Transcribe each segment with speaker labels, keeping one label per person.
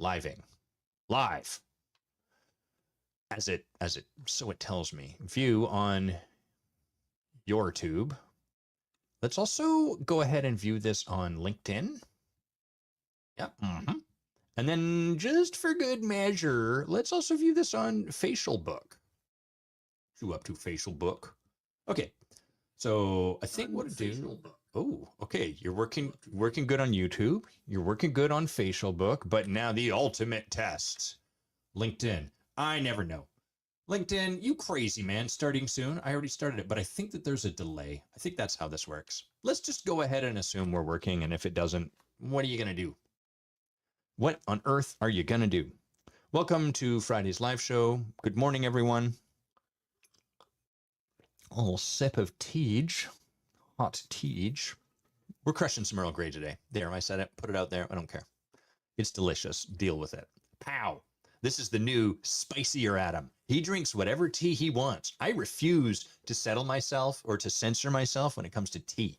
Speaker 1: living, live, so it tells me. View on your tube. Let's also go ahead and view this on LinkedIn. Yep. And then just for good measure, let's also view this on Facialbook. You up to Facialbook? Okay. So I think what to do. Oh, okay. You're working good on YouTube. You're working good on Facialbook, but now the ultimate test. LinkedIn. I never know. LinkedIn, you crazy man, starting soon. I already started it, but I think that there's a delay. I think that's how this works. Let's just go ahead and assume we're working, and if it doesn't, what are you going to do? What on earth are you going to do? Welcome to Friday's live show. Good morning, everyone. A little sip of Teej, hot Teej. We're crushing some Earl Grey today. There, I said it, put it out there. I don't care. It's delicious. Deal with it. Pow. This is the new spicier Adam. He drinks whatever tea he wants. I refuse to settle myself or to censor myself when it comes to tea.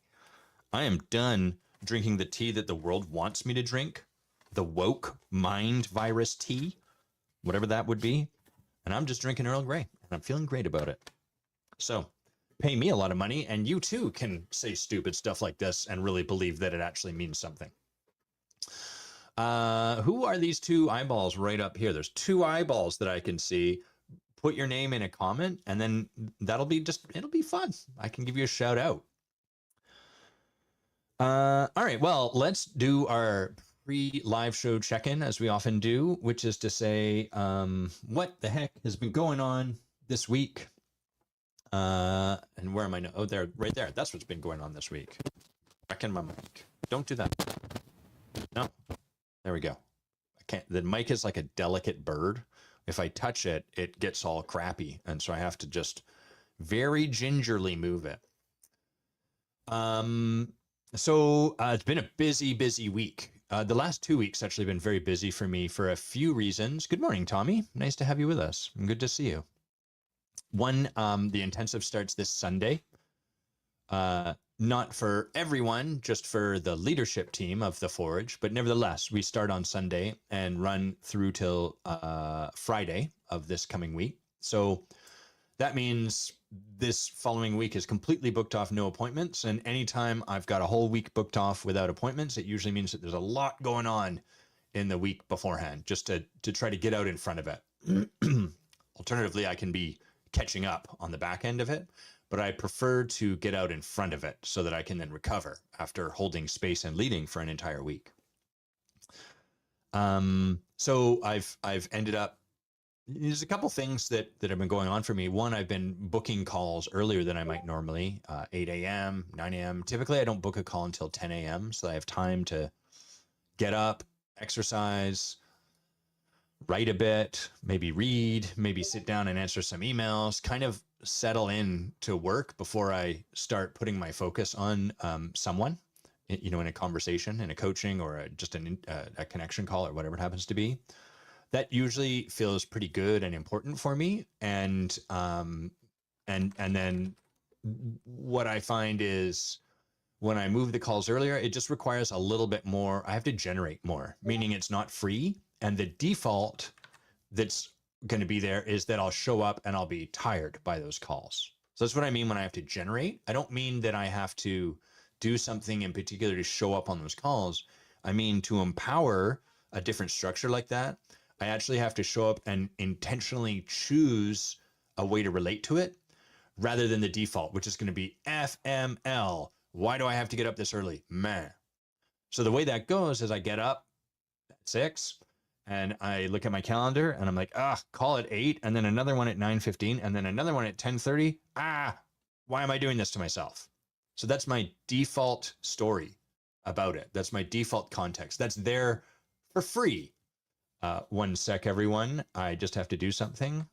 Speaker 1: I am done drinking the tea that the world wants me to drink, the woke mind virus tea, whatever that would be. And I'm just drinking Earl Grey, and I'm feeling great about it. So pay me a lot of money, and you too can say stupid stuff like this and really believe that it actually means something. Who are these two eyeballs right up here? There's two eyeballs that I can see. Put your name in a comment, and then it'll be fun. I can give you a shout out. All right, well, let's do our pre-live show check-in as we often do, which is to say, what the heck has been going on this week? And where am I now? Oh, there, right there. That's what's been going on this week. Back in my mic. Don't do that. No. There we go. I can't. The mic is like a delicate bird. If I touch it, it gets all crappy, and so I have to just very gingerly move it. So it's been a busy week. The last 2 weeks actually been very busy for me for a few reasons. Good morning, Tommy. Nice to have you with us. Good to see you. One, the intensive starts this Sunday. Not for everyone, just for the leadership team of the Forge, but nevertheless, we start on Sunday and run through till Friday of this coming week. So that means this following week is completely booked off, no appointments. And anytime I've got a whole week booked off without appointments, it usually means that there's a lot going on in the week beforehand, just to try to get out in front of it. Alternatively, I can be catching up on the back end of it, but I prefer to get out in front of it so that I can then recover after holding space and leading for an entire week. So I've ended up, there's a couple things that have been going on for me. One, I've been booking calls earlier than I might normally, 8 a.m., 9 a.m. Typically, I don't book a call until 10 a.m. so I have time to get up, exercise, write a bit, maybe read, maybe sit down and answer some emails, kind of settle in to work before I start putting my focus on someone, in a conversation, in a coaching, or just a connection call, or whatever it happens to be. That usually feels pretty good and important for me. And then what I find is when I move the calls earlier, it just requires a little bit more. I have to generate more, meaning it's not free. And the default that's going to be there is that I'll show up and I'll be tired by those calls. So that's what I mean when I have to generate. I don't mean that I have to do something in particular to show up on those calls. I mean, to empower a different structure like that, I actually have to show up and intentionally choose a way to relate to it rather than the default, which is going to be FML. Why do I have to get up this early? Man. So the way that goes is I get up at 6 and I look at my calendar and I'm like, call at 8, and then another one at 9:15, and then another one at 10:30. Why am I doing this to myself? So that's my default story about it. That's my default context. That's there for free. One sec, everyone. I just have to do something.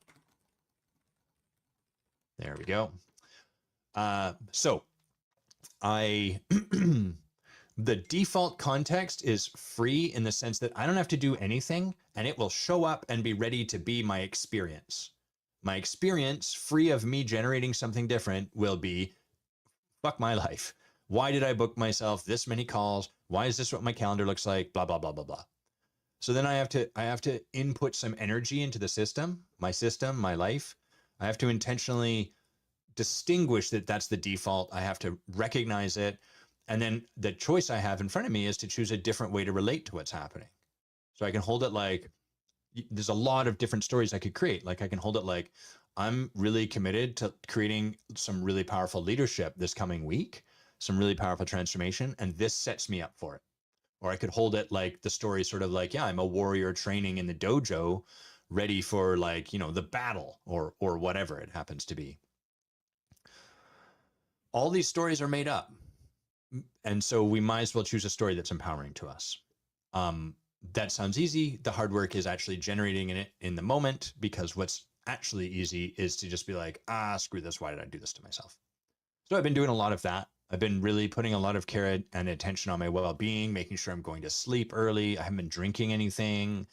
Speaker 1: There we go. So I the default context is free in the sense that I don't have to do anything, and it will show up and be ready to be my experience. My experience, free of me generating something different, will be, fuck my life. Why did I book myself this many calls? Why is this what my calendar looks like? Blah, blah, blah, blah, blah. So then I have to input some energy into the system, my life. I have to intentionally distinguish that that's the default. I have to recognize it. And then the choice I have in front of me is to choose a different way to relate to what's happening. So I can hold it like, there's a lot of different stories I could create. Like I can hold it like, I'm really committed to creating some really powerful leadership this coming week, some really powerful transformation, and this sets me up for it. Or I could hold it like the story sort of like, yeah, I'm a warrior training in the dojo, ready for like, the battle or whatever it happens to be. All these stories are made up. And so we might as well choose a story that's empowering to us. That sounds easy. The hard work is actually generating it in the moment, because what's actually easy is to just be like, screw this. Why did I do this to myself? So I've been doing a lot of that. I've been really putting a lot of care and attention on my well-being, making sure I'm going to sleep early. I haven't been drinking anything.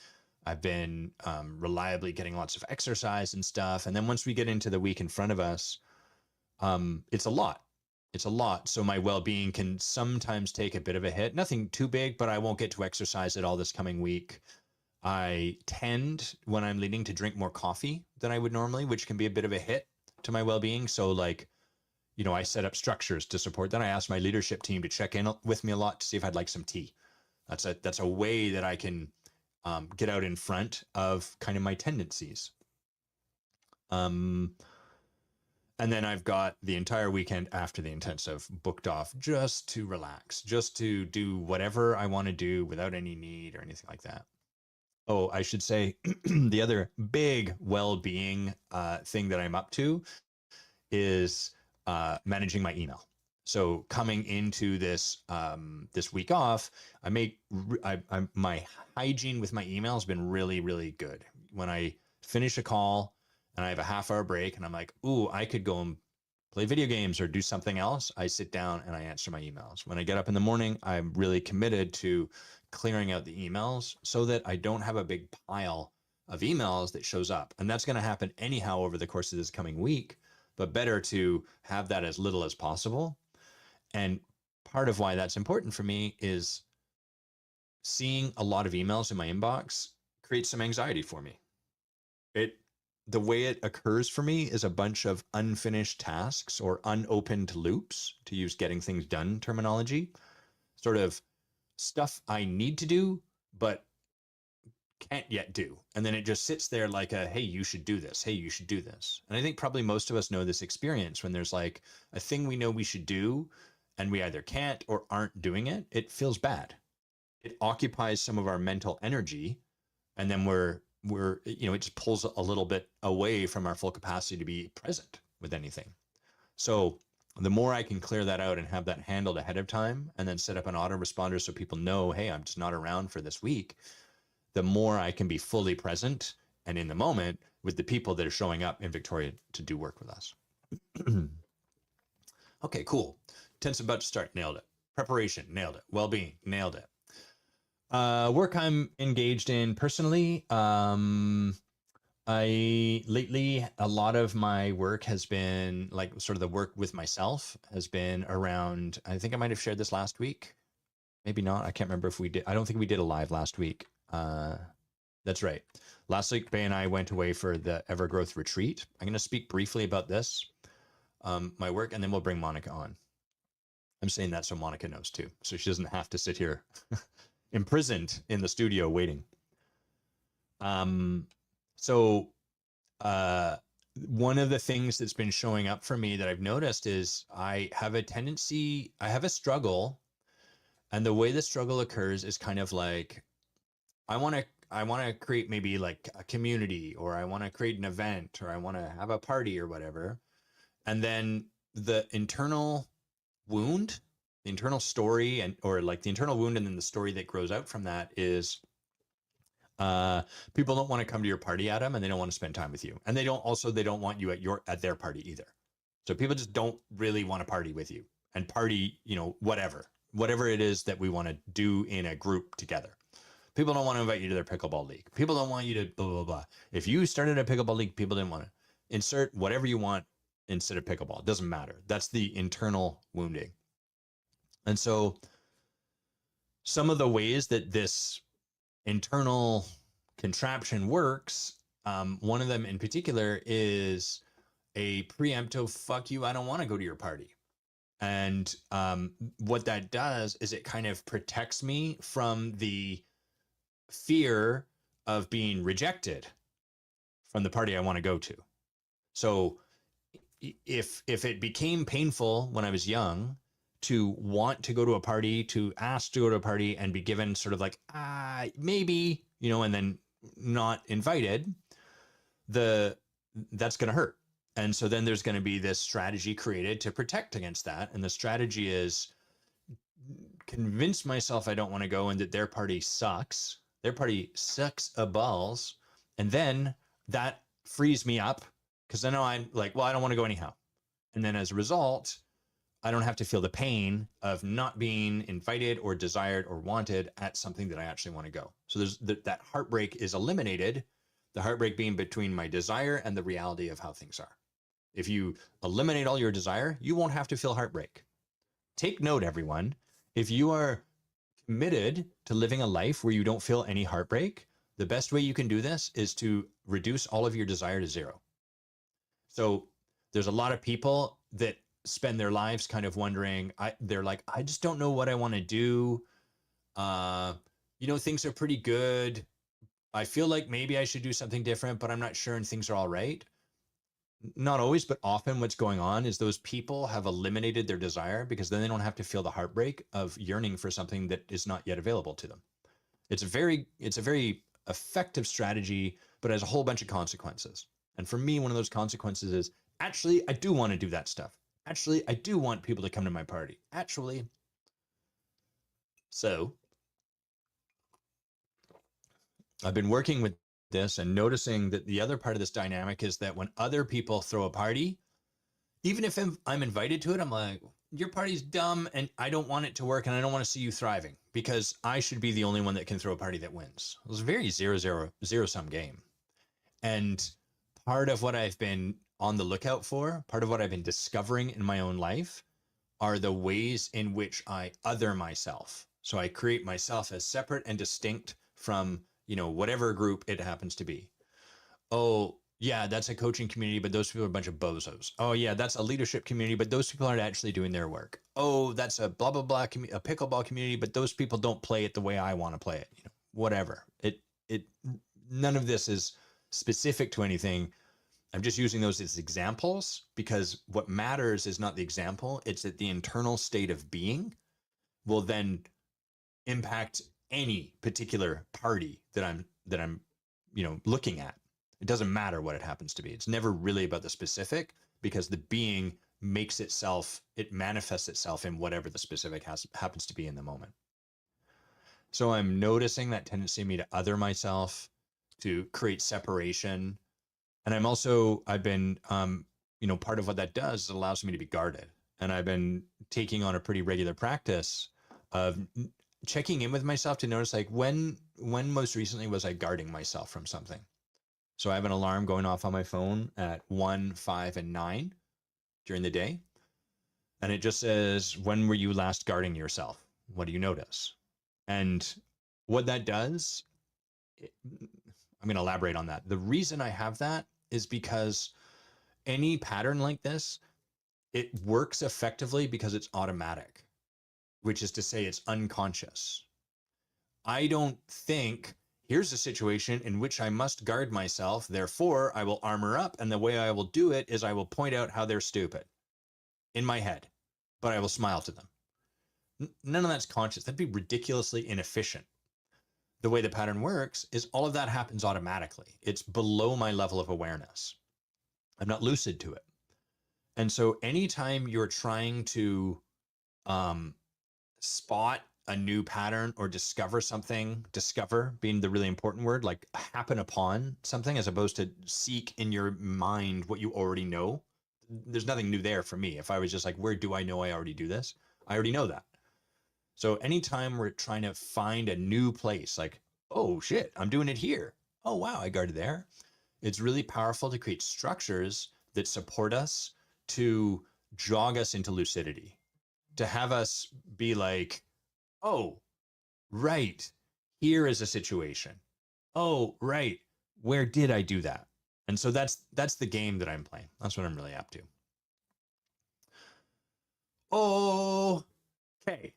Speaker 1: I've been reliably getting lots of exercise and stuff. And then once we get into the week in front of us, it's a lot. It's a lot. So my well-being can sometimes take a bit of a hit. Nothing too big, but I won't get to exercise at all this coming week. I tend, when I'm leading, to drink more coffee than I would normally, which can be a bit of a hit to my well-being. So like, I set up structures to support that. I asked my leadership team to check in with me a lot to see if I'd like some tea. That's a way that I can get out in front of kind of my tendencies. And then I've got the entire weekend after the intensive booked off just to relax, just to do whatever I want to do without any need or anything like that. Oh, I should say the other big well-being thing that I'm up to is managing my email. So coming into this this week off, my hygiene with my email has been really, really good. When I finish a call and I have a half-hour break and I'm like, ooh, I could go and play video games or do something else, I sit down and I answer my emails. When I get up in the morning, I'm really committed to clearing out the emails so that I don't have a big pile of emails that shows up. And that's going to happen anyhow over the course of this coming week, but better to have that as little as possible. And part of why that's important for me is seeing a lot of emails in my inbox creates some anxiety for me. The way it occurs for me is a bunch of unfinished tasks or unopened loops, to use getting things done terminology, sort of stuff I need to do, but can't yet do. And then it just sits there like hey, you should do this. Hey, you should do this. And I think probably most of us know this experience when there's like a thing we know we should do and we either can't or aren't doing it. It feels bad. It occupies some of our mental energy. And then it just pulls a little bit away from our full capacity to be present with anything. So the more I can clear that out and have that handled ahead of time and then set up an autoresponder so people know, hey, I'm just not around for this week, the more I can be fully present and in the moment with the people that are showing up in Victoria to do work with us. Okay, cool. Tense about to start, nailed it. Preparation, nailed it. Well-being, nailed it. Work I'm engaged in personally. Lately, a lot of my work has been like sort of the work with myself has been around, I think I might have shared this last week. Maybe not. I can't remember if we did. I don't think we did a live last week. That's right. Last week, Bay and I went away for the Evergrowth retreat. I'm going to speak briefly about this, my work, and then we'll bring Monica on. I'm saying that so Monica knows too, so she doesn't have to sit here imprisoned in the studio waiting. So one of the things that's been showing up for me that I've noticed is I have a struggle, and the way the struggle occurs is kind of like, I want to create maybe like a community, or I want to create an event, or I want to have a party or whatever. And then the internal wound, the internal story, or like the internal wound and then the story that grows out from that is people don't want to come to your party, Adam, and they don't want to spend time with you. And they don't want you at their party either. So people just don't really want to party with you and party, whatever it is that we want to do in a group together. People don't want to invite you to their pickleball league. People don't want you to blah, blah, blah. If you started a pickleball league, people didn't want to. Insert whatever you want instead of pickleball. It doesn't matter. That's the internal wounding. And so some of the ways that this internal contraption works. One of them in particular is a preemptive fuck you, I don't want to go to your party. And what that does is it kind of protects me from the fear of being rejected from the party I want to go to. So if it became painful when I was young to want to go to a party, to ask to go to a party and be given sort of like, maybe, and then not invited, that's going to hurt. And so then there's going to be this strategy created to protect against that. And the strategy is convince myself I don't want to go and that their party sucks. Their party sucks a balls. And then that frees me up because then I'm like, well, I don't want to go anyhow. And then as a result, I don't have to feel the pain of not being invited or desired or wanted at something that I actually want to go. So there's that heartbreak is eliminated, the heartbreak being between my desire and the reality of how things are. If you eliminate all your desire, you won't have to feel heartbreak. Take note, everyone. If you are committed to living a life where you don't feel any heartbreak, the best way you can do this is to reduce all of your desire to zero. So there's a lot of people that spend their lives kind of wondering, they're like, I just don't know what I want to do. Things are pretty good. I feel like maybe I should do something different, but I'm not sure and things are all right. Not always, but often what's going on is those people have eliminated their desire because then they don't have to feel the heartbreak of yearning for something that is not yet available to them. It's a very effective strategy, but has a whole bunch of consequences. And for me, one of those consequences is actually, I do want to do that stuff. Actually, I do want people to come to my party. Actually. So I've been working with this and noticing that the other part of this dynamic is that when other people throw a party, even if I'm invited to it, I'm like, your party's dumb and I don't want it to work and I don't want to see you thriving because I should be the only one that can throw a party that wins. It was a very zero-sum game. And part of what I've been on the lookout for, part of what I've been discovering in my own life are the ways in which I other myself. So I create myself as separate and distinct from whatever group it happens to be. Oh, yeah, that's a coaching community, but those people are a bunch of bozos. Oh, yeah, that's a leadership community, but those people aren't actually doing their work. Oh, that's a blah, blah, blah, a pickleball community, but those people don't play it the way I want to play it. Whatever. None of this is specific to anything. I'm just using those as examples because what matters is not the example. It's that the internal state of being will then impact any particular party that I'm looking at. It doesn't matter what it happens to be. It's never really about the specific because the being it manifests itself in whatever the specific happens to be in the moment. So I'm noticing that tendency in me to other myself, to create separation. And I've been, part of what that does is it allows me to be guarded. And I've been taking on a pretty regular practice of checking in with myself to notice like when most recently was I guarding myself from something. So I have an alarm going off on my phone at 1, 5, and 9 during the day. And it just says, when were you last guarding yourself? What do you notice? And what that does, I'm going to elaborate on that. The reason I have that is because any pattern like this, it works effectively because it's automatic, which is to say it's unconscious. I don't think, here's a situation in which I must guard myself, therefore I will armor up, and the way I will do it is I will point out how they're stupid in my head, but I will smile to them. None of that's conscious. That'd be ridiculously inefficient. The way the pattern works is all of that happens automatically. It's below my level of awareness. I'm not lucid to it. And so anytime you're trying to spot a new pattern or discover something, discover being the really important word, like happen upon something as opposed to seek in your mind what you already know. There's nothing new there for me. If I was just like, where do I know I already do this? I already know that. So anytime we're trying to find a new place, like, oh shit, I'm doing it here. Oh wow, I guarded there. It's really powerful to create structures that support us, to jog us into lucidity, to have us be like, oh, right, here is a situation. Oh, right. Where did I do that? And so that's the game that I'm playing. That's what I'm really up to. Okay.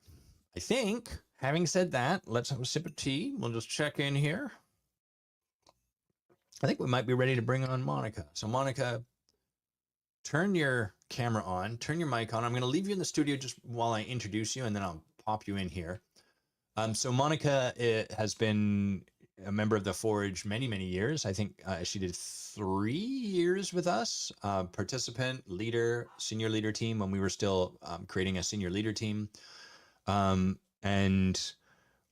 Speaker 1: I think, having said that, let's have a sip of tea. We'll just check in here. I think we might be ready to bring on Monica. So, Monica, turn your camera on, turn your mic on. I'm going to leave you in the studio just while I introduce you, and then I'll pop you in here. So Monica has been a member of the Forge many, many years. I think she did 3 years with us, participant, leader, senior leader team when we were still creating a senior leader team. And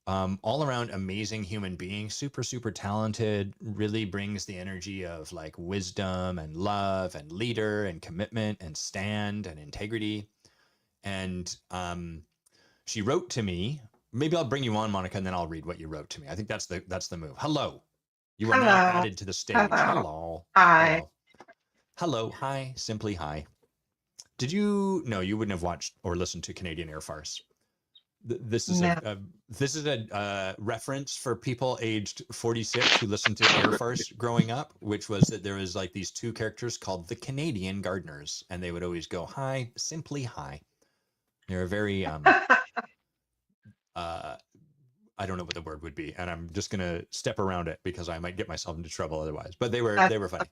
Speaker 1: all around amazing human being, super, super talented, really brings the energy of like wisdom and love and leader and commitment and stand and integrity. And she wrote to me. Maybe I'll bring you on, Monica, and then I'll read what you wrote to me. I think that's the move. Hello. You are now
Speaker 2: Hello.
Speaker 1: added to the stage.
Speaker 2: Hello.
Speaker 1: Hello.
Speaker 2: Hi.
Speaker 1: Hello. Hello. Hi. Simply hi. Did you? No, you wouldn't have watched or listened to Canadian Air Farce. This is
Speaker 2: No.
Speaker 1: a reference for people aged 46 who listened to Air Farce growing up, which was that there was like these 2 characters called the Canadian Gardeners, and they would always go hi, simply hi. They're very I don't know what the word would be, and I'm just gonna step around it because I might get myself into trouble otherwise. But they were funny.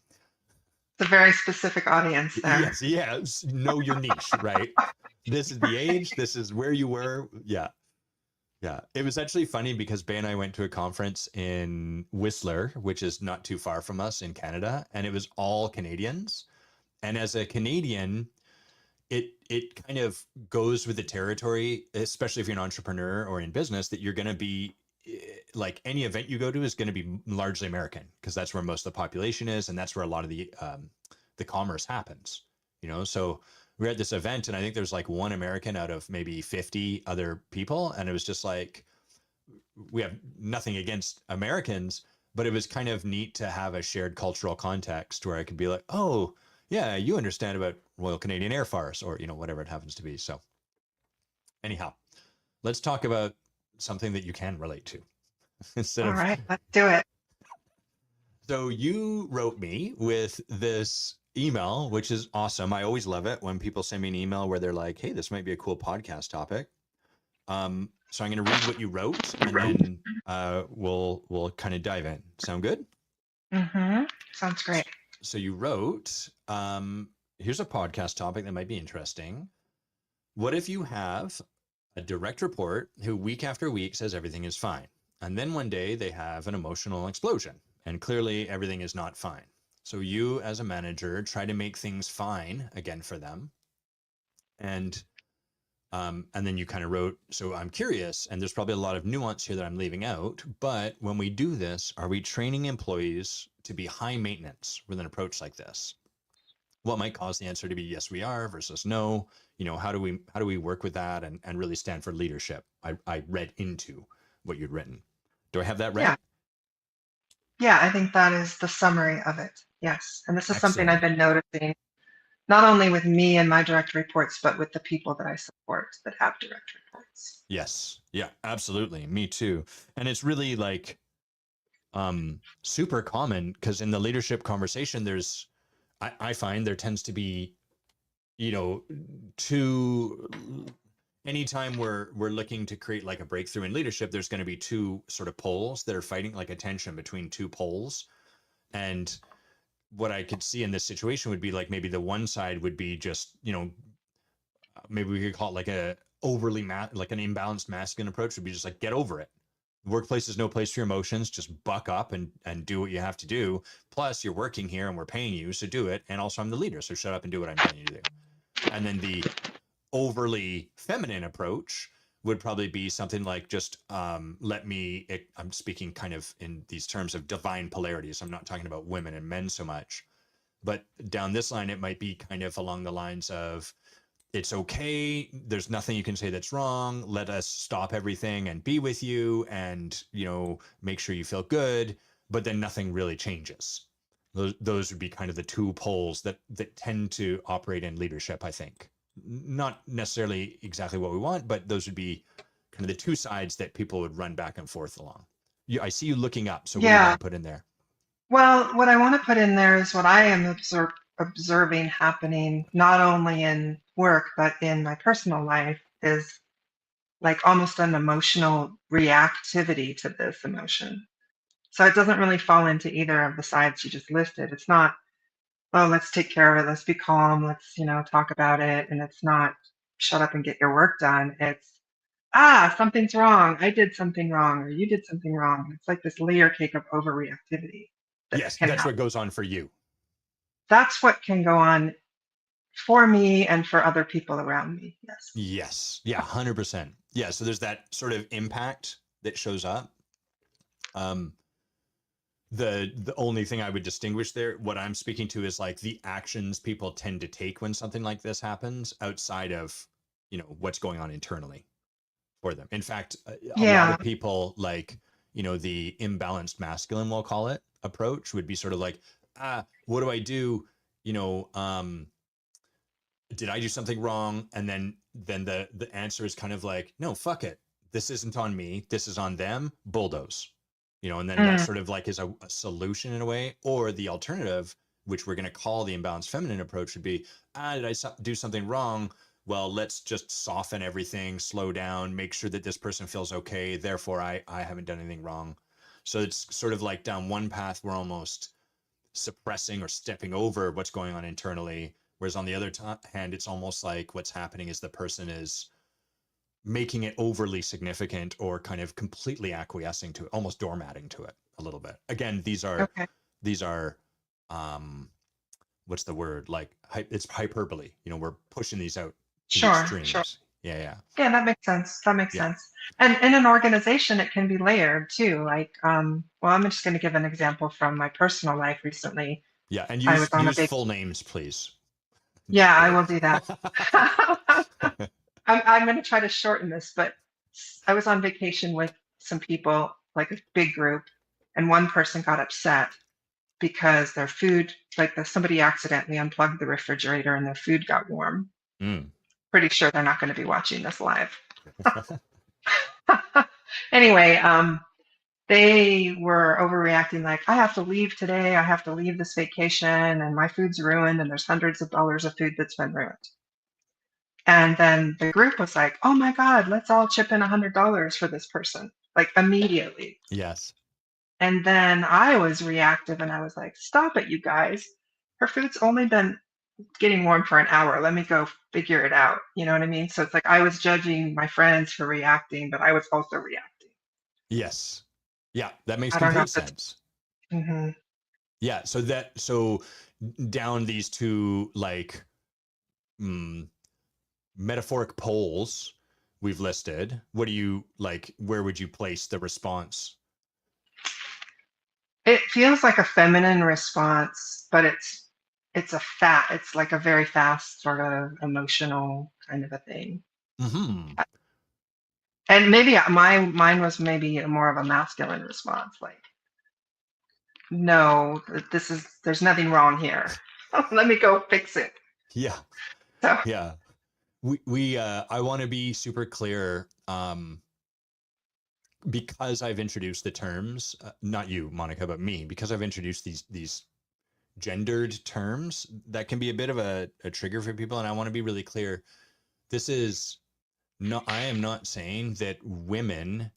Speaker 2: It's a very specific audience there.
Speaker 1: Yes. Know your niche, right? This is the age. This is where you were. Yeah. It was actually funny because Bay and I went to a conference in Whistler, which is not too far from us in Canada, and it was all Canadians. And as a Canadian, it kind of goes with the territory, especially if you're an entrepreneur or in business, that you're going to be like any event you go to is going to be largely American because that's where most of the population is, and that's where a lot of the commerce happens. So we're at this event, and I think there's like 1 American out of maybe 50 other people, and it was just like, we have nothing against Americans, but it was kind of neat to have a shared cultural context where I could be like, oh, yeah, you understand about Royal Canadian Air Farce, or whatever it happens to be. So anyhow, let's talk about something that you can relate to instead
Speaker 2: All
Speaker 1: of.
Speaker 2: right, let's do it.
Speaker 1: So you wrote me with this email, which is awesome. I always love it when people send me an email where they're like, hey, this might be a cool podcast topic. So I'm going to read what you wrote, and then we'll kind of dive in. Sound good?
Speaker 2: Sounds great.
Speaker 1: So you wrote, here's a podcast topic that might be interesting. What if you have a direct report who week after week says everything is fine, and then one day they have an emotional explosion, and clearly everything is not fine. So you, as a manager, try to make things fine again for them. And then you kind of wrote, so I'm curious, and there's probably a lot of nuance here that I'm leaving out, but when we do this, are we training employees to be high maintenance with an approach like this? What might cause the answer to be yes, we are versus no? How do we work with that and really stand for leadership? I read into what you'd written. Do I have that right?
Speaker 2: Yeah, I think that is the summary of it. Yes. And this is something I've
Speaker 1: Excellent.
Speaker 2: been noticing, not only with me and my direct reports, but with the people that I support that have direct reports.
Speaker 1: Yes. Yeah, absolutely. Me too. And it's really like super common because in the leadership conversation, I find there tends to be, anytime we're looking to create like a breakthrough in leadership, there's going to be 2 sort of poles that are fighting, like a tension between 2 poles. And what I could see in this situation would be like maybe the one side would be just, maybe we could call it like a like an imbalanced masculine approach would be just like, get over it. Workplace is no place for your emotions. Just buck up and do what you have to do. Plus, you're working here and we're paying you, so do it. And also, I'm the leader, so shut up and do what I'm telling you to do. And then the overly feminine approach would probably be something like just I'm speaking kind of in these terms of divine polarities. I'm not talking about women and men so much. But down this line, it might be kind of along the lines of, it's okay. There's nothing you can say that's wrong. Let us stop everything and be with you and, make sure you feel good. But then nothing really changes. Those would be kind of the 2 poles that tend to operate in leadership, I think. Not necessarily exactly what we want, but those would be kind of the 2 sides that people would run back and forth along. I see you looking up. So what do you want
Speaker 2: Yeah.
Speaker 1: to put in there?
Speaker 2: Well, what I want to put in there is what I am observing happening not only in work but in my personal life is like almost an emotional reactivity to this emotion. So it doesn't really fall into either of the sides you just listed. It's not, oh, let's take care of it, let's be calm, let's, talk about it. And it's not shut up and get your work done. It's, something's wrong. I did something wrong, or you did something wrong. It's like this layer cake of overreactivity that
Speaker 1: Yes,
Speaker 2: can
Speaker 1: that's
Speaker 2: happen.
Speaker 1: what goes on for you.
Speaker 2: That's what can go on for me and for other people around me. Yes.
Speaker 1: Yes. Yeah, 100%. Yeah, so there's that sort of impact that shows up. Um, the only thing I would distinguish there, what I'm speaking to is like the actions people tend to take when something like this happens outside of, what's going on internally for them. In fact, a lot
Speaker 2: Yeah.
Speaker 1: of people like, the imbalanced masculine, we'll call it, approach would be sort of like, what do I do? You know, did I do something wrong? And then the answer is kind of like, no, fuck it. This isn't on me. This is on them. Bulldoze. And then that
Speaker 2: Mm,
Speaker 1: sort of like is a solution in a way. Or the alternative, which we're going to call the imbalanced feminine approach, would be, did I do something wrong? Well, let's just soften everything, slow down, make sure that this person feels okay. Therefore, I haven't done anything wrong. So it's sort of like down one path, we're almost suppressing or stepping over what's going on internally. Whereas on the other hand, it's almost like what's happening is the person is making it overly significant or kind of completely acquiescing to it, almost doormatting to it a little bit. Again,
Speaker 2: okay.
Speaker 1: these are what's the word? Like it's hyperbole. We're pushing these out to the
Speaker 2: Sure. Sure.
Speaker 1: extremes. Yeah, yeah,
Speaker 2: Yeah, that makes sense. That makes
Speaker 1: yeah,
Speaker 2: sense. And in an organization, it can be layered too. Like, well, I'm just going to give an example from my personal life recently.
Speaker 1: yeah. And
Speaker 2: I was on a
Speaker 1: use
Speaker 2: big,
Speaker 1: full names, please.
Speaker 2: yeah,
Speaker 1: Just
Speaker 2: I
Speaker 1: kidding.
Speaker 2: will do that. I'm going to try to shorten this, but I was on vacation with some people, like a big group, and one person got upset because their food, like somebody accidentally unplugged the refrigerator and their food got warm.
Speaker 1: Mm.
Speaker 2: Pretty sure they're not going to be watching this live. Anyway, they were overreacting like, I have to leave today, I have to leave this vacation, and my food's ruined, and there's hundreds of dollars of food that's been ruined. And then the group was like, oh my God, let's all chip in $100 for this person, like immediately.
Speaker 1: Yes.
Speaker 2: And then I was reactive and I was like, stop it, you guys. Her food's only been getting warm for an hour. Let me go figure it out. You know what I mean? So it's like I was judging my friends for reacting, but I was also reacting.
Speaker 1: Yes. Yeah, that makes
Speaker 2: I don't know
Speaker 1: complete
Speaker 2: if that's,
Speaker 1: sense.
Speaker 2: hmm
Speaker 1: Yeah, so down these two like mm, metaphoric poles we've listed, what do you like? Where would you place the response?
Speaker 2: it feels like a feminine response, but it's like a very fast sort of emotional kind of a thing.
Speaker 1: Hmm.
Speaker 2: And maybe mine was maybe more of a masculine response, like, no, there's nothing wrong here. Let me go fix it.
Speaker 1: Yeah,
Speaker 2: So
Speaker 1: yeah. We I want to be super clear. Because I've introduced the terms, not you, Monica, but me, because I've introduced these gendered terms, that can be a bit of a trigger for people. And I want to be really clear. This is no, I am not saying that women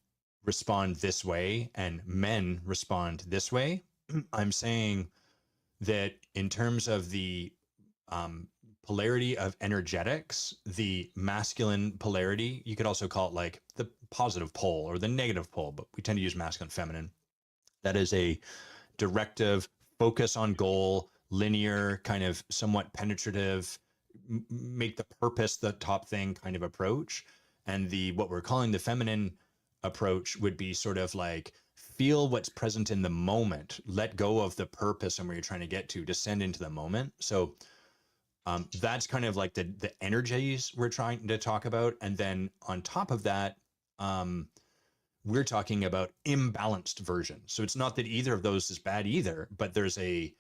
Speaker 1: respond this way and men respond this way. I'm saying that in terms of the um, polarity of energetics, the masculine polarity, you could also call it like the positive pole or the negative pole, but we tend to use masculine, feminine. That is a directive, focus on goal, linear, kind of somewhat penetrative, make the purpose the top thing kind of approach. And the what we're calling the feminine approach would be sort of like feel what's present in the moment, let go of the purpose and where you're trying to get to, descend into the moment. So that's kind of like the energies we're trying to talk about. And then on top of that, um, we're talking about imbalanced versions. So it's not that either of those is bad either, but there's a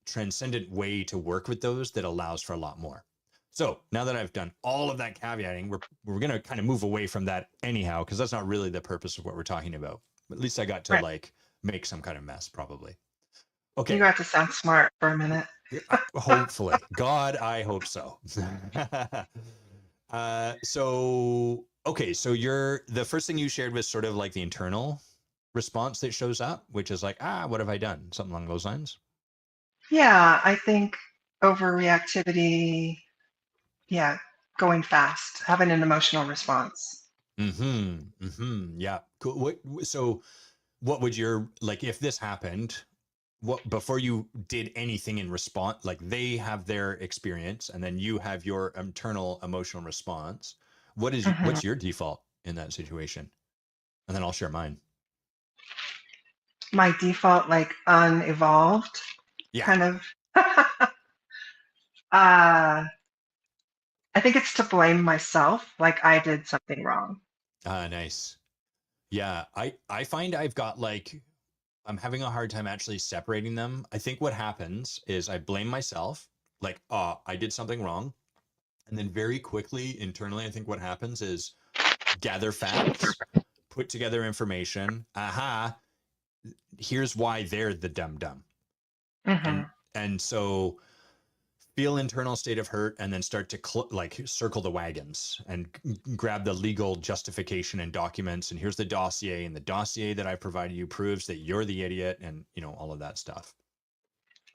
Speaker 1: transcendent way to work with those that allows for a lot more. So now that I've done all of that caveating, we're going to kind of move away from that anyhow, because that's not really the purpose of what we're talking about. At least I got to
Speaker 2: Right.
Speaker 1: like make some kind of mess, probably.
Speaker 2: You
Speaker 1: Okay.
Speaker 2: got to sound smart for a minute.
Speaker 1: Hopefully. God, I hope so. So okay, so you're the first thing you shared was sort of like the internal response that shows up, which is like, what have I done? Something along those lines.
Speaker 2: Yeah, I think overreactivity, yeah, going fast, having an emotional response.
Speaker 1: Mm-hmm. Mm-hmm. Yeah. Cool. So what would your like if this happened, what before you did anything in response, like they have their experience and then you have your internal emotional response.
Speaker 2: Hmm.
Speaker 1: What's your default in that situation? And then I'll share mine.
Speaker 2: My default, like unevolved,
Speaker 1: Yeah.
Speaker 2: kind of. uh, I think it's to blame myself, like I did something wrong.
Speaker 1: Nice. Yeah. I find I've got like I'm having a hard time actually separating them. I think what happens is I blame myself, like, I did something wrong. And then very quickly internally, I think what happens is gather facts, put together information. Aha, here's why they're the dumb dumb. And
Speaker 2: Hmm.
Speaker 1: so feel internal state of hurt and then start to like circle the wagons and grab the legal justification and documents, and here's the dossier, and the dossier that I provided you proves that you're the idiot, and all of that stuff.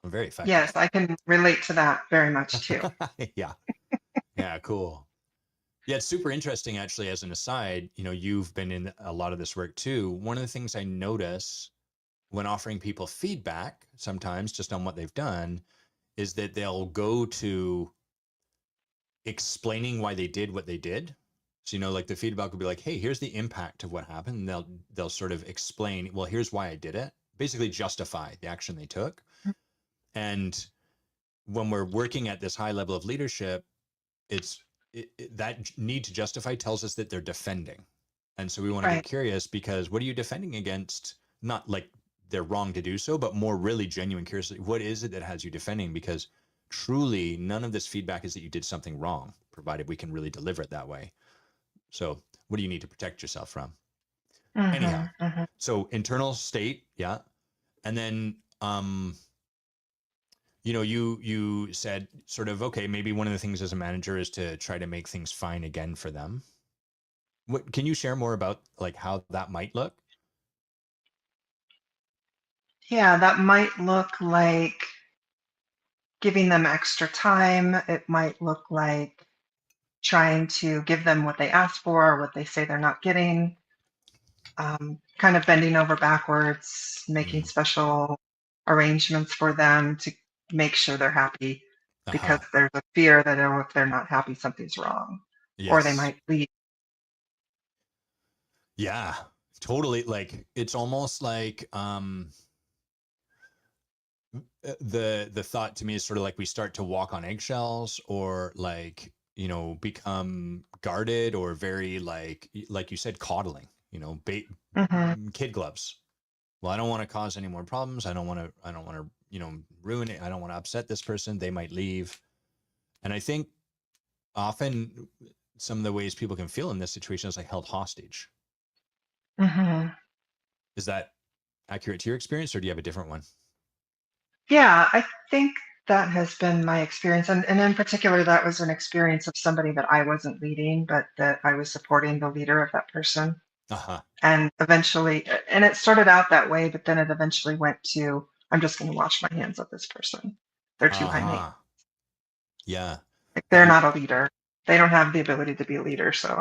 Speaker 1: I'm very
Speaker 2: Yes,
Speaker 1: effective.
Speaker 2: I can relate to that very much too.
Speaker 1: Yeah. Yeah, cool. Yeah, it's super interesting actually. As an aside, you've been in a lot of this work too. One of the things I notice when offering people feedback sometimes just on what they've done is that they'll go to explaining why they did what they did. So, like the feedback will be like, hey, here's the impact of what happened. And they'll sort of explain, well, here's why I did it. Basically justify the action they took. And when we're working at this high level of leadership, it's that need to justify tells us that they're defending. And so we want to get
Speaker 2: Right.
Speaker 1: curious, because what are you defending against? Not like they're wrong to do so, but more really genuine curiosity. What is it that has you defending? Because truly, none of this feedback is that you did something wrong, provided we can really deliver it that way. So what do you need to protect yourself from?
Speaker 2: Hmm.
Speaker 1: Anyhow,
Speaker 2: Hmm.
Speaker 1: so internal state, yeah. And then you said sort of, okay, maybe one of the things as a manager is to try to make things fine again for them. What can you share more about, like, how that might look?
Speaker 2: Yeah, that might look like giving them extra time. It might look like trying to give them what they ask for or what they say they're not getting. Kind of bending over backwards, making
Speaker 1: Mm.
Speaker 2: special arrangements for them to make sure they're happy because
Speaker 1: Uh-huh.
Speaker 2: there's a fear that oh, if they're not happy, something's wrong, or they
Speaker 1: Yes.
Speaker 2: might leave.
Speaker 1: Yeah, totally. Like it's almost like the thought to me is sort of like we start to walk on eggshells, or like, become guarded, or very like you said, coddling,
Speaker 2: Hmm.
Speaker 1: kid gloves. Well, I don't want to cause any more problems. I don't want to ruin it. I don't want to upset this person. They might leave. And I think often some of the ways people can feel in this situation is like held hostage.
Speaker 2: Hmm.
Speaker 1: Is that accurate to your experience, or do you have a different one?
Speaker 2: Yeah, I think that has been my experience. And in particular, that was an experience of somebody that I wasn't leading, but that I was supporting the leader of that person.
Speaker 1: Uh-huh.
Speaker 2: And eventually, and it started out that way, but then it eventually went to, I'm just going to wash my hands of this person. They're too high maintenance.
Speaker 1: Uh-huh. Yeah.
Speaker 2: Like, they're
Speaker 1: You
Speaker 2: not a leader. They don't have the ability to be a leader. So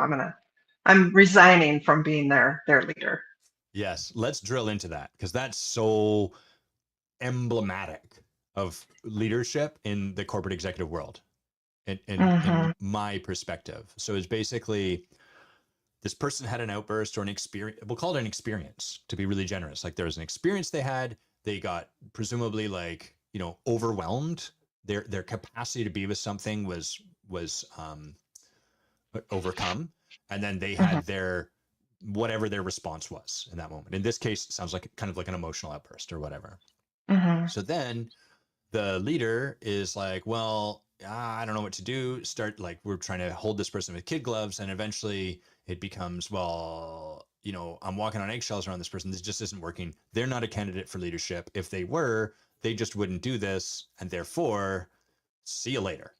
Speaker 2: I'm resigning from being their leader.
Speaker 1: yes, let's drill into that, because that's so emblematic of leadership in the corporate executive world, in
Speaker 2: Hmm.
Speaker 1: my perspective. So it's basically this person had an outburst or an experience. We'll call it an experience to be really generous. Like there was an experience they had. They got presumably like, overwhelmed. Their capacity to be with something was overcome, and then they
Speaker 2: Hmm.
Speaker 1: had their whatever their response was in that moment. In this case, it sounds like kind of like an emotional outburst or whatever.
Speaker 2: Hmm.
Speaker 1: So then the leader is like, well, I don't know what to do. Start like we're trying to hold this person with kid gloves, and eventually it becomes, well, I'm walking on eggshells around this person. This just isn't working. They're not a candidate for leadership. If they were, they just wouldn't do this. And therefore, see you later.